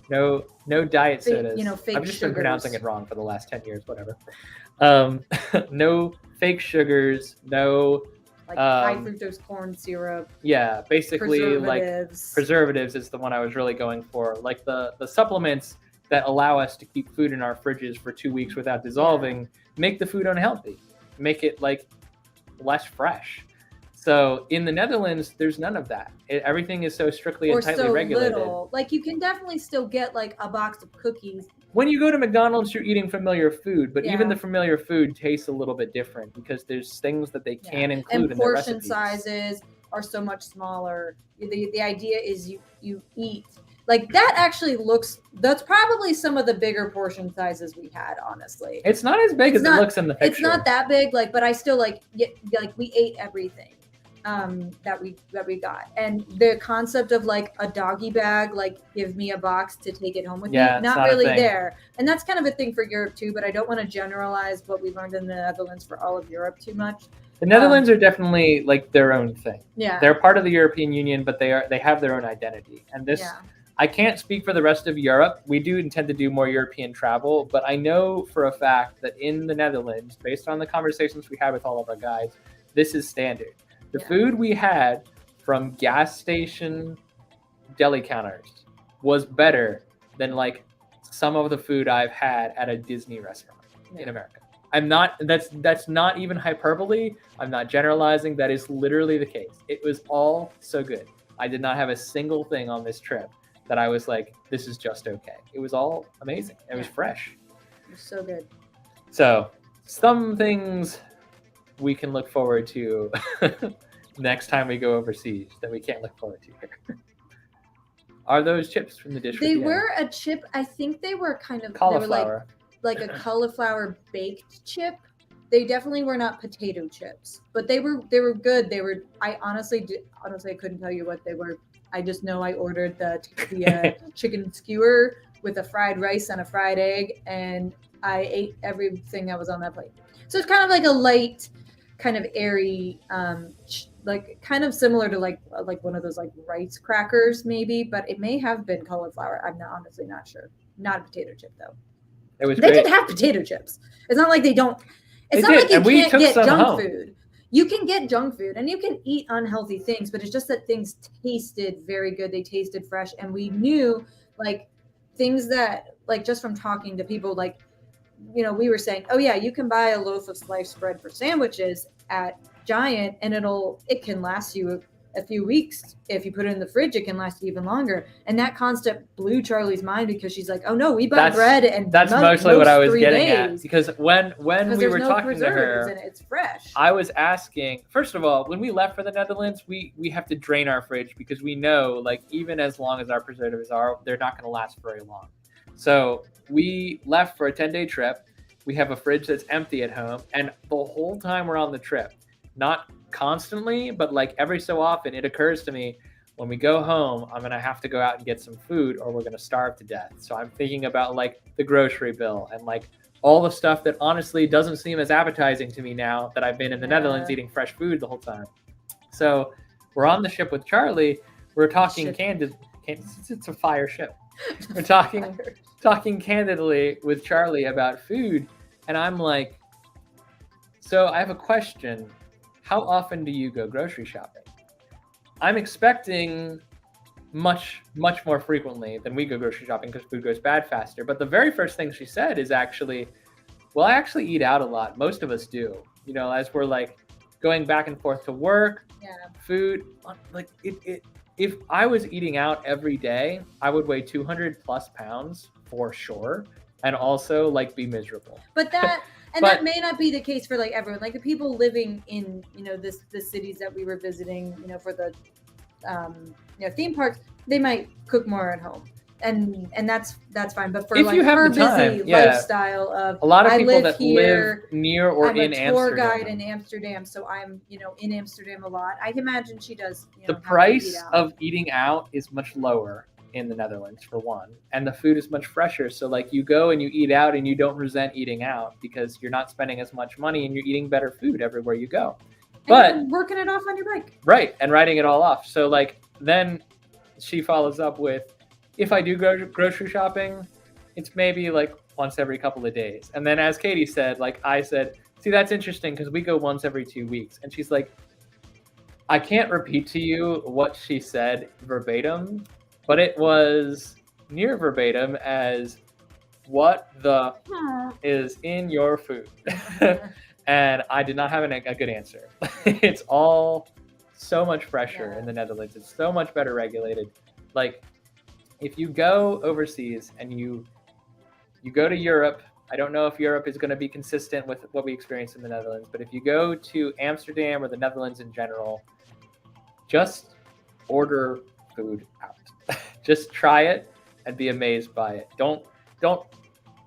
No diet sodas. Fake I've just sugars. been pronouncing it wrong for the last 10 years, whatever. No fake sugars, no like high fructose corn syrup. Yeah, basically like preservatives. Preservatives is the one I was really going for. Like the supplements that allow us to keep food in our fridges for 2 weeks without dissolving, make the food unhealthy, make it like less fresh. So in the Netherlands, there's none of that. Everything is so strictly and tightly regulated. Little. Like you can definitely still get like a box of cookies. When you go to McDonald's, you're eating familiar food, but even the familiar food tastes a little bit different because there's things that they can include in their recipes. And portion sizes are so much smaller. The idea is you eat. Like that actually that's probably some of the bigger portion sizes we had, honestly. It's not as big as it looks in the picture. It's not that big, like, but I still like we ate everything that we got. And the concept of like a doggy bag, like give me a box to take it home with me, not really there. And that's kind of a thing for Europe too, but I don't want to generalize what we learned in the Netherlands for all of Europe too much. The Netherlands are definitely like their own thing. Yeah. They're part of the European Union, but they have their own identity. And this I can't speak for the rest of Europe. We do intend to do more European travel, but I know for a fact that in the Netherlands, based on the conversations we had with all of our guides, this is standard. The food we had from gas station deli counters was better than like some of the food I've had at a Disney restaurant in America. That's not even hyperbole. I'm not generalizing. That is literally the case. It was all so good. I did not have a single thing on this trip that I was like, this is just okay. It was all amazing. It was fresh. It was so good. So some things we can look forward to next time we go overseas that we can't look forward to here. Are those chips from the dish? They were a chip. I think they were kind of cauliflower. They were like a cauliflower baked chip. They definitely were not potato chips, but they were good. They were. I honestly couldn't tell you what they were. I just know I ordered the chicken skewer with a fried rice and a fried egg, and I ate everything that was on that plate. So it's kind of like a light, kind of airy, like kind of similar to like one of those like rice crackers maybe, but it may have been cauliflower. I'm honestly not sure. Not a potato chip though. It was. They did have potato chips. It's not like they don't. It's not like you can't get junk food. you can get junk food and you can eat unhealthy things, but it's just that things tasted very good. They tasted fresh. And we knew like things that, like, just from talking to people, like, you know, we were saying, oh yeah, you can buy a loaf of sliced bread for sandwiches at Giant and it can last you a few weeks. If you put it in the fridge, it can last even longer. And that concept blew Charlie's mind because she's like, oh no, we buy bread and that's mostly what I was getting days. at. Because when we were no talking to her, and it's fresh. I was asking, first of all, when we left for the Netherlands, we have to drain our fridge because we know, like, even as long as our preservatives are, they're not going to last very long. So we left for a 10-day trip. We have a fridge that's empty at home, and the whole time we're on the trip, not constantly, but like every so often, it occurs to me, when we go home, I'm going to have to go out and get some food or we're going to starve to death. So I'm thinking about like the grocery bill and like all the stuff that honestly doesn't seem as appetizing to me now that I've been in the Netherlands eating fresh food the whole time. So we're on the ship with Charlie. We're talking candid. It's a fire ship. We're talking candidly with Charlie about food. And I'm like, so I have a question. How often do you go grocery shopping? I'm expecting much more frequently than we go grocery shopping because food goes bad faster. But the very first thing she said is actually, well, I actually eat out a lot. Most of us do. You know, as we're like going back and forth to work, food, like if I was eating out every day, I would weigh 200 plus pounds for sure. And also like be miserable. But that... And that may not be the case for like everyone. Like the people living in, you know, the cities that we were visiting, you know, for the, you know, theme parks, they might cook more at home, and that's fine. But for if like you have her the time, busy lifestyle of a lot of people live that here, live near or I'm in a tour Amsterdam. guide in Amsterdam, so I'm, you know, in Amsterdam a lot. I imagine she does. You know, the price of eating out is much lower in the Netherlands, for one, and the food is much fresher. So like you go and you eat out and you don't resent eating out because you're not spending as much money and you're eating better food everywhere you go. But and working it off on your bike, right, and writing it all off. So like then she follows up with, if I do go grocery shopping, it's maybe like once every couple of days. And then as Katie said, like I said, see, that's interesting because we go once every 2 weeks. And she's like, I can't repeat to you what she said verbatim, but it was near verbatim as, what the is in your food? And I did not have a good answer. It's all so much fresher in the Netherlands. It's so much better regulated. Like if you go overseas and you go to Europe, I don't know if Europe is going to be consistent with what we experience in the Netherlands, but if you go to Amsterdam or the Netherlands in general, just order food out. Just try it and be amazed by it. Don't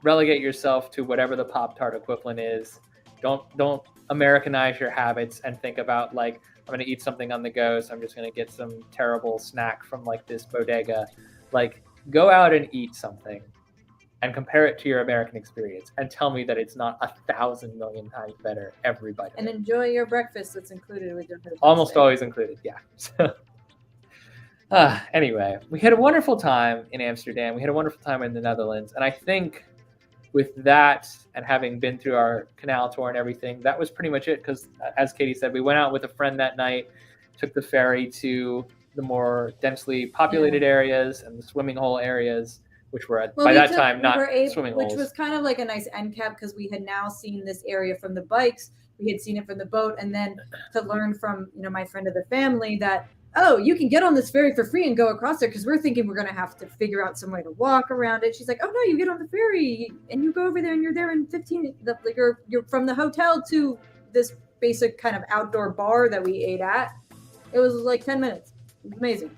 relegate yourself to whatever the Pop-Tart equivalent is. Don't Americanize your habits and think about like, I'm going to eat something on the go, so I'm just going to get some terrible snack from like this bodega. Like, go out and eat something and compare it to your American experience and tell me that it's not 1,000 million times better every bite. And enjoy your breakfast that's included with your food. Almost always included, yeah. So, anyway, we had a wonderful time in Amsterdam. We had a wonderful time in the Netherlands. And I think with that and having been through our canal tour and everything, that was pretty much it. Because as Katie said, we went out with a friend that night, took the ferry to the more densely populated areas and the swimming hole areas, which were by that time not swimming holes. Which was kind of like a nice end cap because we had now seen this area from the bikes. We had seen it from the boat. And then to learn from, you know, my friend of the family that, oh, you can get on this ferry for free and go across there, because we're thinking we're going to have to figure out some way to walk around it. She's like, oh no, you get on the ferry and you go over there and you're there in 15, you're from the hotel to this basic kind of outdoor bar that we ate at. It was like 10 minutes. It was amazing.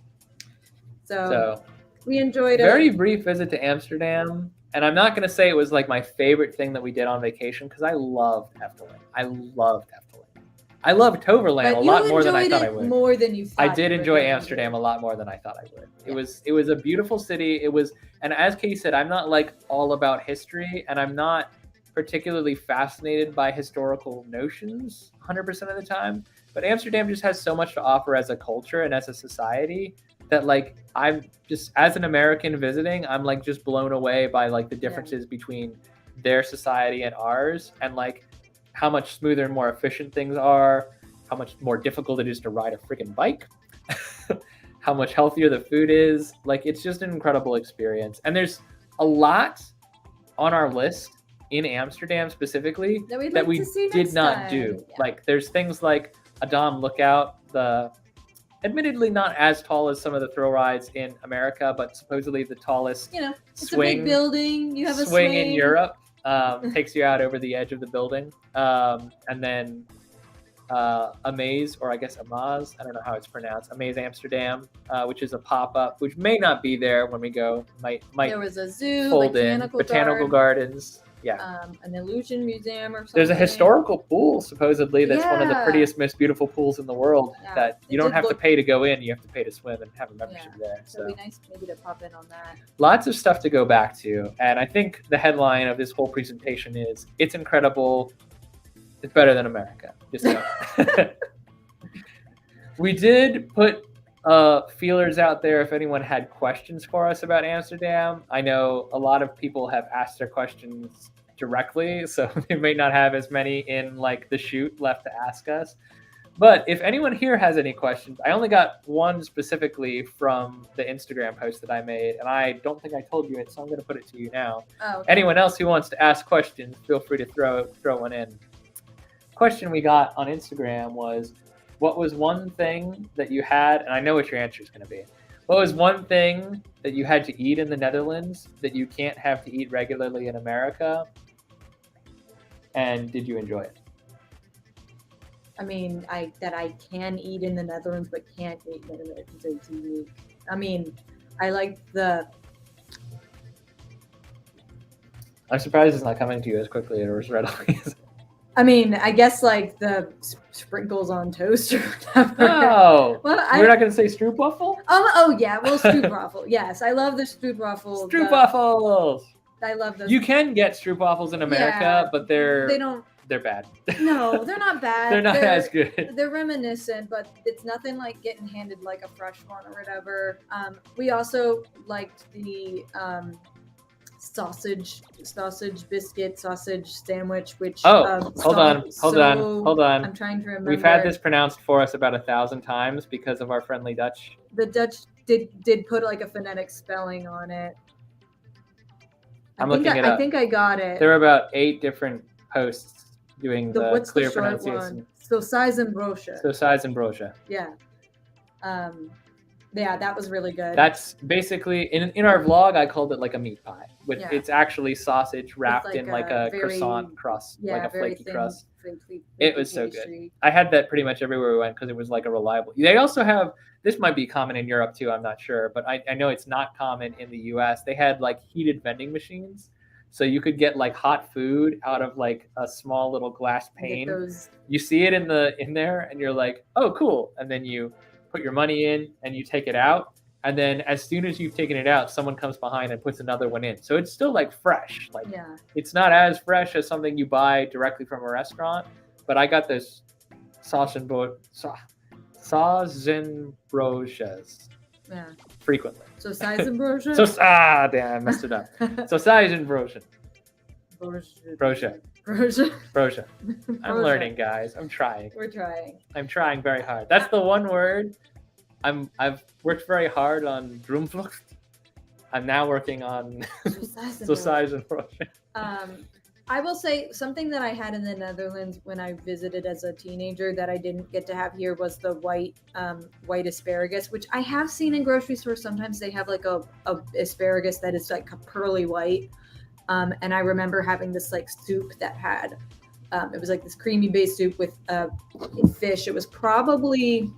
So we enjoyed very brief visit to Amsterdam. And I'm not going to say it was like my favorite thing that we did on vacation, because I loved Efteling. I loved Toverland a lot more than I thought I would. More than you thought. I did enjoy Amsterdam a lot more than I thought I would. It was a beautiful city. It was, and as Katie said, I'm not like all about history, and I'm not particularly fascinated by historical notions 100% of the time. But Amsterdam just has so much to offer as a culture and as a society that like I'm just, as an American visiting, I'm like just blown away by like the differences between their society and ours, and like how much smoother and more efficient things are. how much more difficult it is to ride a freaking bike, how much healthier the food is. Like, it's just an incredible experience. And there's a lot on our list in Amsterdam specifically that we to see did next not time. do. Yeah. Like, there's things like Adam Lookout, the admittedly not as tall as some of the thrill rides in America, but supposedly the tallest It's swing a big building. You have a swing in Europe. Takes you out over the edge of the building. And then Amaze, or I guess Amaz, I don't know how it's pronounced, Amaze Amsterdam, which is a pop-up, which may not be there when we go. Might There was a zoo, fold in. Botanical gardens. Yeah. An illusion museum or something. There's a historical pool, supposedly, that's one of the Yeah. prettiest, most beautiful pools in the world that you It don't did have to look- pay to go in. You have to pay to swim and have a membership there. So it'd be nice maybe to pop in on that. Lots of stuff to go back to. And I think the headline of this whole presentation is, it's incredible. It's better than America. Just know. We did put feelers out there if anyone had questions for us about Amsterdam. I know a lot of people have asked their questions directly, so they may not have as many in like the chute left to ask us. But if anyone here has any questions, I only got one specifically from the Instagram post that I made, and I don't think I told you it, so I'm going to put it to you now. Oh, okay. Anyone else who wants to ask questions, feel free to throw one in. Question we got on Instagram was, what was one thing that you had, and I know what your answer is going to be, what was one thing that you had to eat in the Netherlands that you can't have to eat regularly in America, and did you enjoy it? I mean, I can eat in the Netherlands, but can't eat in America because it's unique. I mean, I like the. I'm surprised it's not coming to you as quickly or as readily as. I mean, I guess like the sprinkles on toast or whatever. Oh, Well, we're not going to say stroopwafel? Oh yeah, well, stroopwafel. Yes, I love the stroopwafel. Stroopwafels. I love those. You can get stroopwafels in America, Yeah, but They don't. they're bad. No, they're not bad. They're not as good. They're reminiscent, but it's nothing like getting handed like a fresh one or whatever. We also liked the sausage biscuit sausage sandwich, which hold on. I'm trying to remember. We've had this pronounced for us about 1,000 times because of our friendly Dutch. The Dutch did put like a phonetic spelling on it. I'm looking it up. I think I got it. There are about 8 different posts doing the what's clear the short pronunciation. one? So size and brochure. So size and brochure. Yeah. Yeah, that was really good. That's basically in our vlog. I called it like a meat pie. Yeah. It's actually sausage wrapped like in like a a very- croissant crust, like a very flaky thin, crust. flaky It was so good. pastry. I had that pretty much everywhere we went because it was like a reliable. They also have, this might be common in Europe too, I'm not sure, but I know it's not common in the US. They had like heated vending machines. So you could get like hot food out of like a small little glass Get pane. those- You see it in there and you're like, oh, cool. And then you put your money in and you take it out. And then as soon as you've taken it out, someone comes behind and puts another one in. So it's still like fresh. Like yeah. it's not as fresh as something you buy directly from a restaurant. But I got this sausenbroches Yeah. frequently. So size and brochure. Damn, I messed it up. So sausenbrochen. brochure. Brochure. Brochure. Brochure. I'm Brochure. learning, guys. I'm trying. We're trying. I'm trying very hard. That's the one word. I've worked very hard on Droomvlucht. I'm now working on So size and brochure. so size and brochure. I will say something that I had in the Netherlands when I visited as a teenager that I didn't get to have here was the white asparagus, which I have seen in grocery stores. Sometimes they have like a asparagus that is like a pearly white. And I remember having this like soup that had, it was like this creamy based soup with fish. It was probably,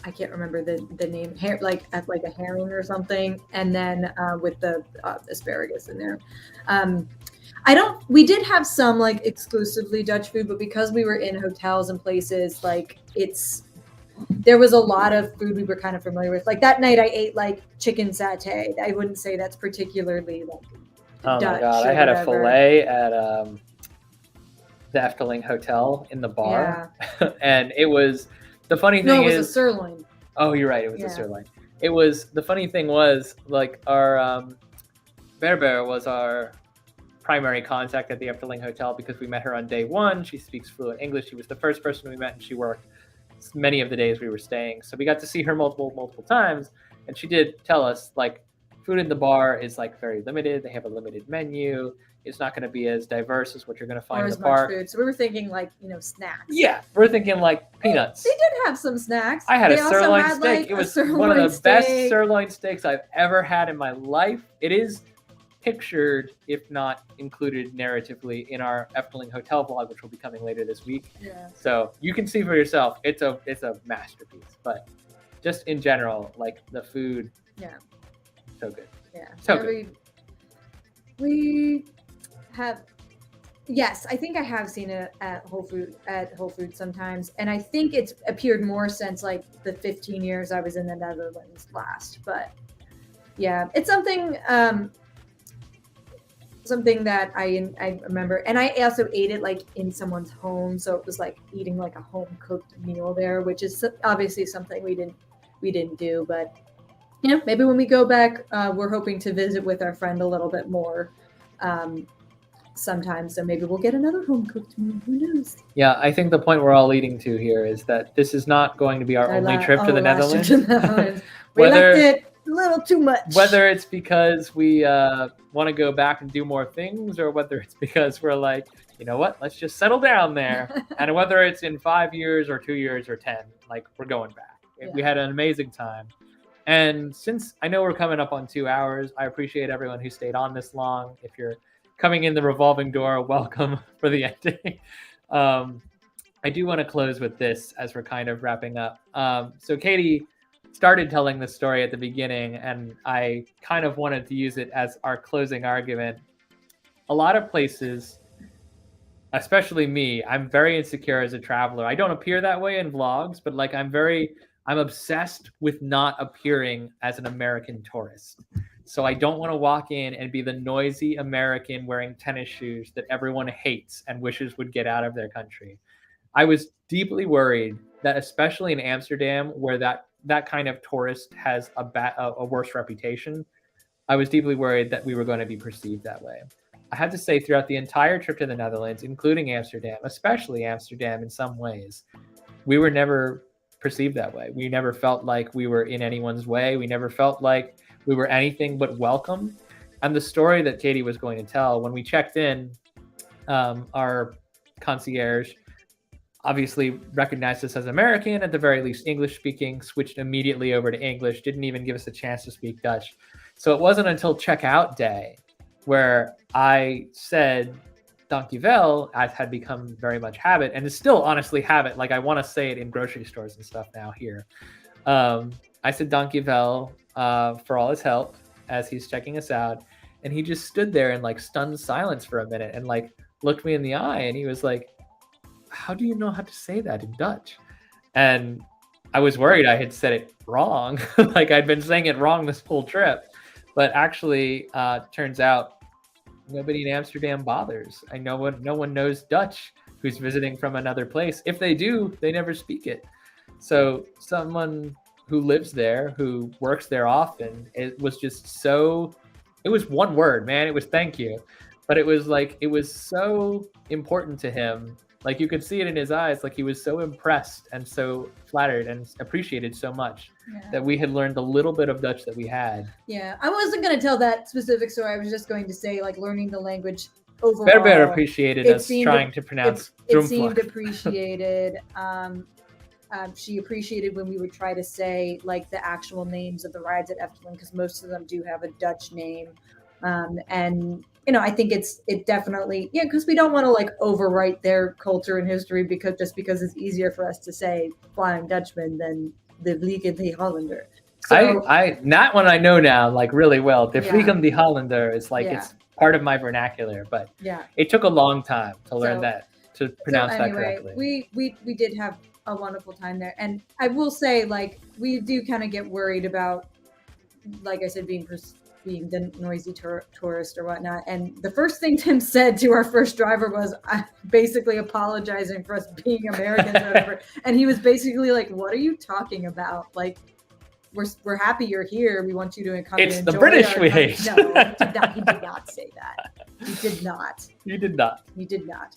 I can't remember the name, like a herring or something, and then with the asparagus in there. We did have some like exclusively Dutch food, but because we were in hotels and places, like there was a lot of food we were kind of familiar with. Like that night I ate like chicken satay. I wouldn't say that's particularly like Oh Dutch my god, or I had a whatever. fillet at the Efteling Hotel in the bar, and it was the funny thing No, it is was a sirloin. Oh, you're right. It was Yeah. a sirloin. It was the funny thing was like our Berber was our primary contact at the Efteling Hotel because we met her on day one. She speaks fluent English. She was the first person we met, and she worked many of the days we were staying. So we got to see her multiple times, and she did tell us like food in the bar is like very limited. They have a limited menu. It's not going to be as diverse as what you're going to find or in as the much park. food. So we were thinking like, snacks. Yeah, we're thinking like peanuts. They did have some snacks. I had They a also sirloin had, steak. like, It a was one of sirloin the best steak. sirloin steaks I've ever had in my life. It is pictured, if not included narratively, in our Efteling Hotel vlog, which will be coming later this week. Yeah. So you can see for yourself. It's a masterpiece. But just in general, like the food, Yeah. so good. Yeah. So Yeah, good. we have. Yes, I think I have seen it at Whole Foods sometimes, and I think it's appeared more since like the 15 years I was in the Netherlands last. But yeah, it's something that I remember, and I also ate it like in someone's home, so it was like eating like a home cooked meal there, which is obviously something we didn't do. But maybe when we go back, we're hoping to visit with our friend a little bit more. Sometimes, so maybe we'll get another home cooked meal. Who knows? Yeah, I think the point we're all leading to here is that this is not going to be our only trip to the Netherlands. We left it a little too much. Whether it's because we want to go back and do more things, or whether it's because we're like, you know what, let's just settle down there. And whether it's in 5 years or 2 years or 10, like we're going back. Yeah. We had an amazing time. And since I know we're coming up on 2 hours, I appreciate everyone who stayed on this long. If you're coming in the revolving door, welcome for the ending. I do want to close with this as we're kind of wrapping up. So Katie started telling the story at the beginning, and I kind of wanted to use it as our closing argument. A lot of places, especially me, I'm very insecure as a traveler. I don't appear that way in vlogs, but like I'm obsessed with not appearing as an American tourist. So I don't want to walk in and be the noisy American wearing tennis shoes that everyone hates and wishes would get out of their country. I was deeply worried that, especially in Amsterdam, where that kind of tourist has a worse reputation, I was deeply worried that we were going to be perceived that way. I had to say, throughout the entire trip to the Netherlands, including Amsterdam, especially Amsterdam in some ways, we were never perceived that way. We never felt like we were in anyone's way. We never felt like we were anything but welcome. And the story that Katie was going to tell, when we checked in, our concierge obviously recognized us as American, at the very least English speaking, switched immediately over to English, didn't even give us a chance to speak Dutch. So it wasn't until checkout day where I said dankjewel, as had become very much habit, and is still honestly habit. Like I want to say it in grocery stores and stuff now here. I said dankjewel for all his help as he's checking us out. And he just stood there in like stunned silence for a minute and like looked me in the eye, and he was like, how do you know how to say that in Dutch? And I was worried I had said it wrong. Like I'd been saying it wrong this whole trip. But actually, turns out nobody in Amsterdam bothers. No one knows Dutch who's visiting from another place. If they do, they never speak it. So someone who lives there, who works there often, it was one word, man. It was thank you. But it was so important to him. Like you could see it in his eyes. Like he was so impressed and so flattered and appreciated so much that we had learned the little bit of Dutch that we had. Yeah, I wasn't going to tell that specific story. I was just going to say like learning the language overall. Berber appreciated us trying to pronounce it seemed appreciated. She appreciated when we would try to say like the actual names of the rides at Efteling, because most of them do have a Dutch name. And I think it definitely, because we don't want to like overwrite their culture and history because it's easier for us to say Flying Dutchman than the Vliegende Hollander. So, I that one I know now like really well. The Vliegende Hollander is like it's part of my vernacular, but it took a long time to learn that, to pronounce that correctly. We did have a wonderful time there, and I will say like we do kind of get worried about, like I said, being the noisy tourist or whatnot. And the first thing Tim said to our first driver was basically apologizing for us being Americans or whatever. And he was basically like, what are you talking about? Like, we're happy you're here. We want you to come It's and the enjoy British our we country." hate. No, he did not say that. He did not. You did not. He did not.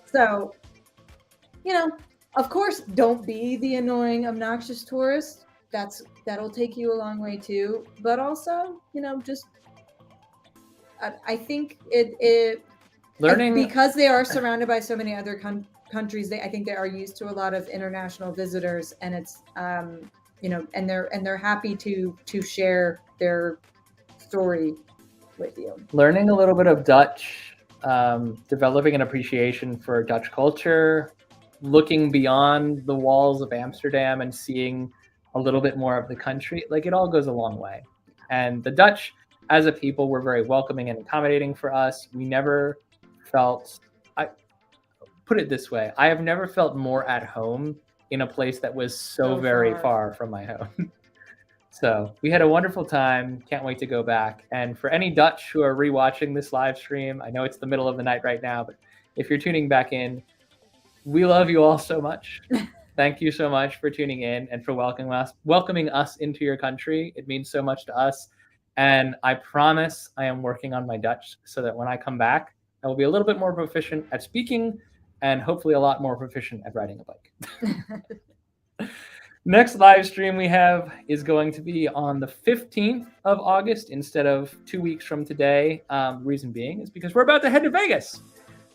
So, of course, don't be the annoying, obnoxious tourist. That'll take you a long way too. But also, just I think it Learning because they are surrounded by so many other countries. I think they are used to a lot of international visitors, and it's and they're happy to share their story with you. Learning a little bit of Dutch, developing an appreciation for Dutch culture, looking beyond the walls of Amsterdam and seeing a little bit more of the country, like it all goes a long way. And the Dutch, as a people, were very welcoming and accommodating for us. We never felt, I put it this way, I have never felt more at home in a place that was so very far from my home. So we had a wonderful time. Can't wait to go back. And for any Dutch who are rewatching this live stream, I know it's the middle of the night right now, but if you're tuning back in, we love you all so much. Thank you so much for tuning in and for welcoming us into your country. It means so much to us. And I promise I am working on my Dutch so that when I come back, I will be a little bit more proficient at speaking and hopefully a lot more proficient at riding a bike. Next live stream we have is going to be on the 15th of August instead of 2 weeks from today. Reason being is because we're about to head to Vegas.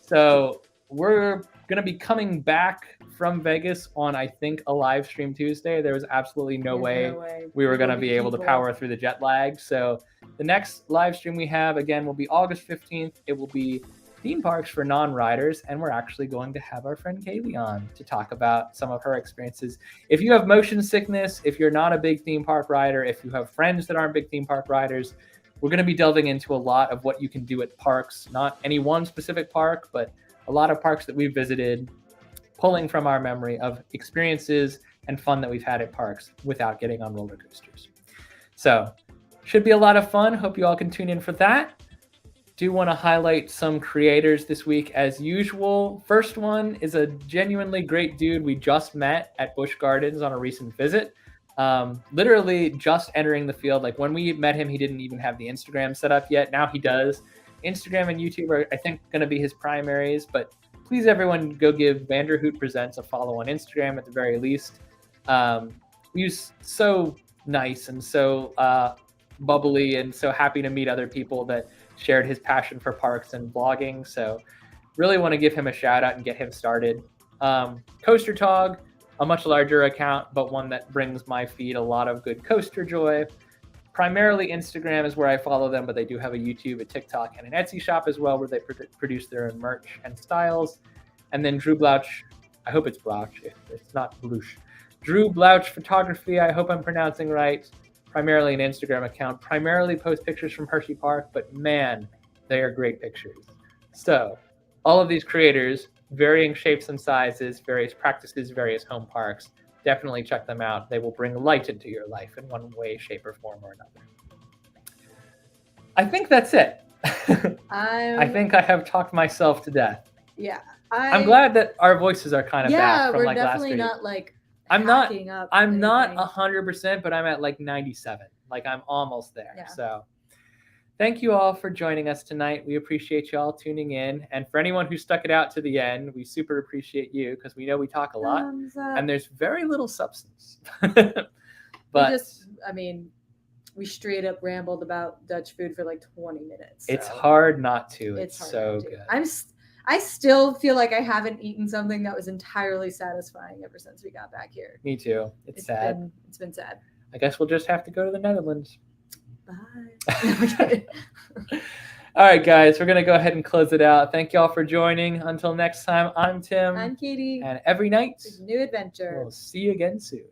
So we're going to be coming back from Vegas on, I think, a live stream Tuesday. There was absolutely no way we were going to be able to power through the jet lag. So the next live stream we have, again, will be August 15th. It will be theme parks for non-riders, and we're actually going to have our friend Kaylee on to talk about some of her experiences. If you have motion sickness, if you're not a big theme park rider, if you have friends that aren't big theme park riders, we're going to be delving into a lot of what you can do at parks, not any one specific park, but a lot of parks that we've visited, pulling from our memory of experiences and fun that we've had at parks without getting on roller coasters. So should be a lot of fun. Hope you all can tune in for that. Do want to highlight some creators this week as usual. First one is a genuinely great dude we just met at Busch Gardens on a recent visit. Literally just entering the field. Like when we met him, he didn't even have the Instagram set up yet. Now he does. Instagram and YouTube are, I think, going to be his primaries, but please everyone go give Vanderhoot Presents a follow on Instagram at the very least. He was so nice and so bubbly and so happy to meet other people that shared his passion for parks and vlogging. So really want to give him a shout out and get him started. Coaster Tog, a much larger account, but one that brings my feed a lot of good coaster joy. Primarily Instagram is where I follow them, but they do have a YouTube, a TikTok, and an Etsy shop as well, where they produce their own merch and styles. And then Drew Blouch, I hope it's Blouch, if it's not Blouch. Drew Blouch Photography, I hope I'm pronouncing right. Primarily an Instagram account, primarily post pictures from Hershey Park, but man, they are great pictures. So all of these creators, varying shapes and sizes, various practices, various home parks, definitely check them out. They will bring light into your life in one way, shape, or form or another. I think that's it. I think I have talked myself to death. Yeah. I'm glad that our voices are kind of back from we're like last definitely week. not like I'm not hacking up I'm not anything. 100%, but I'm at like 97. Like I'm almost there. Yeah. So thank you all for joining us tonight. We appreciate you all tuning in. And for anyone who stuck it out to the end, we super appreciate you because we know we talk a lot and there's very little substance. But we straight up rambled about Dutch food for like 20 minutes. It's hard not to. It's hard so not to. good. I still feel like I haven't eaten something that was entirely satisfying ever since we got back here. Me too. It's sad. It's been sad. I guess we'll just have to go to the Netherlands. Bye. All right, guys, we're going to go ahead and close it out. Thank you all for joining. Until next time, I'm Tim. I'm Katie. And every night, New adventure. we'll see you again soon.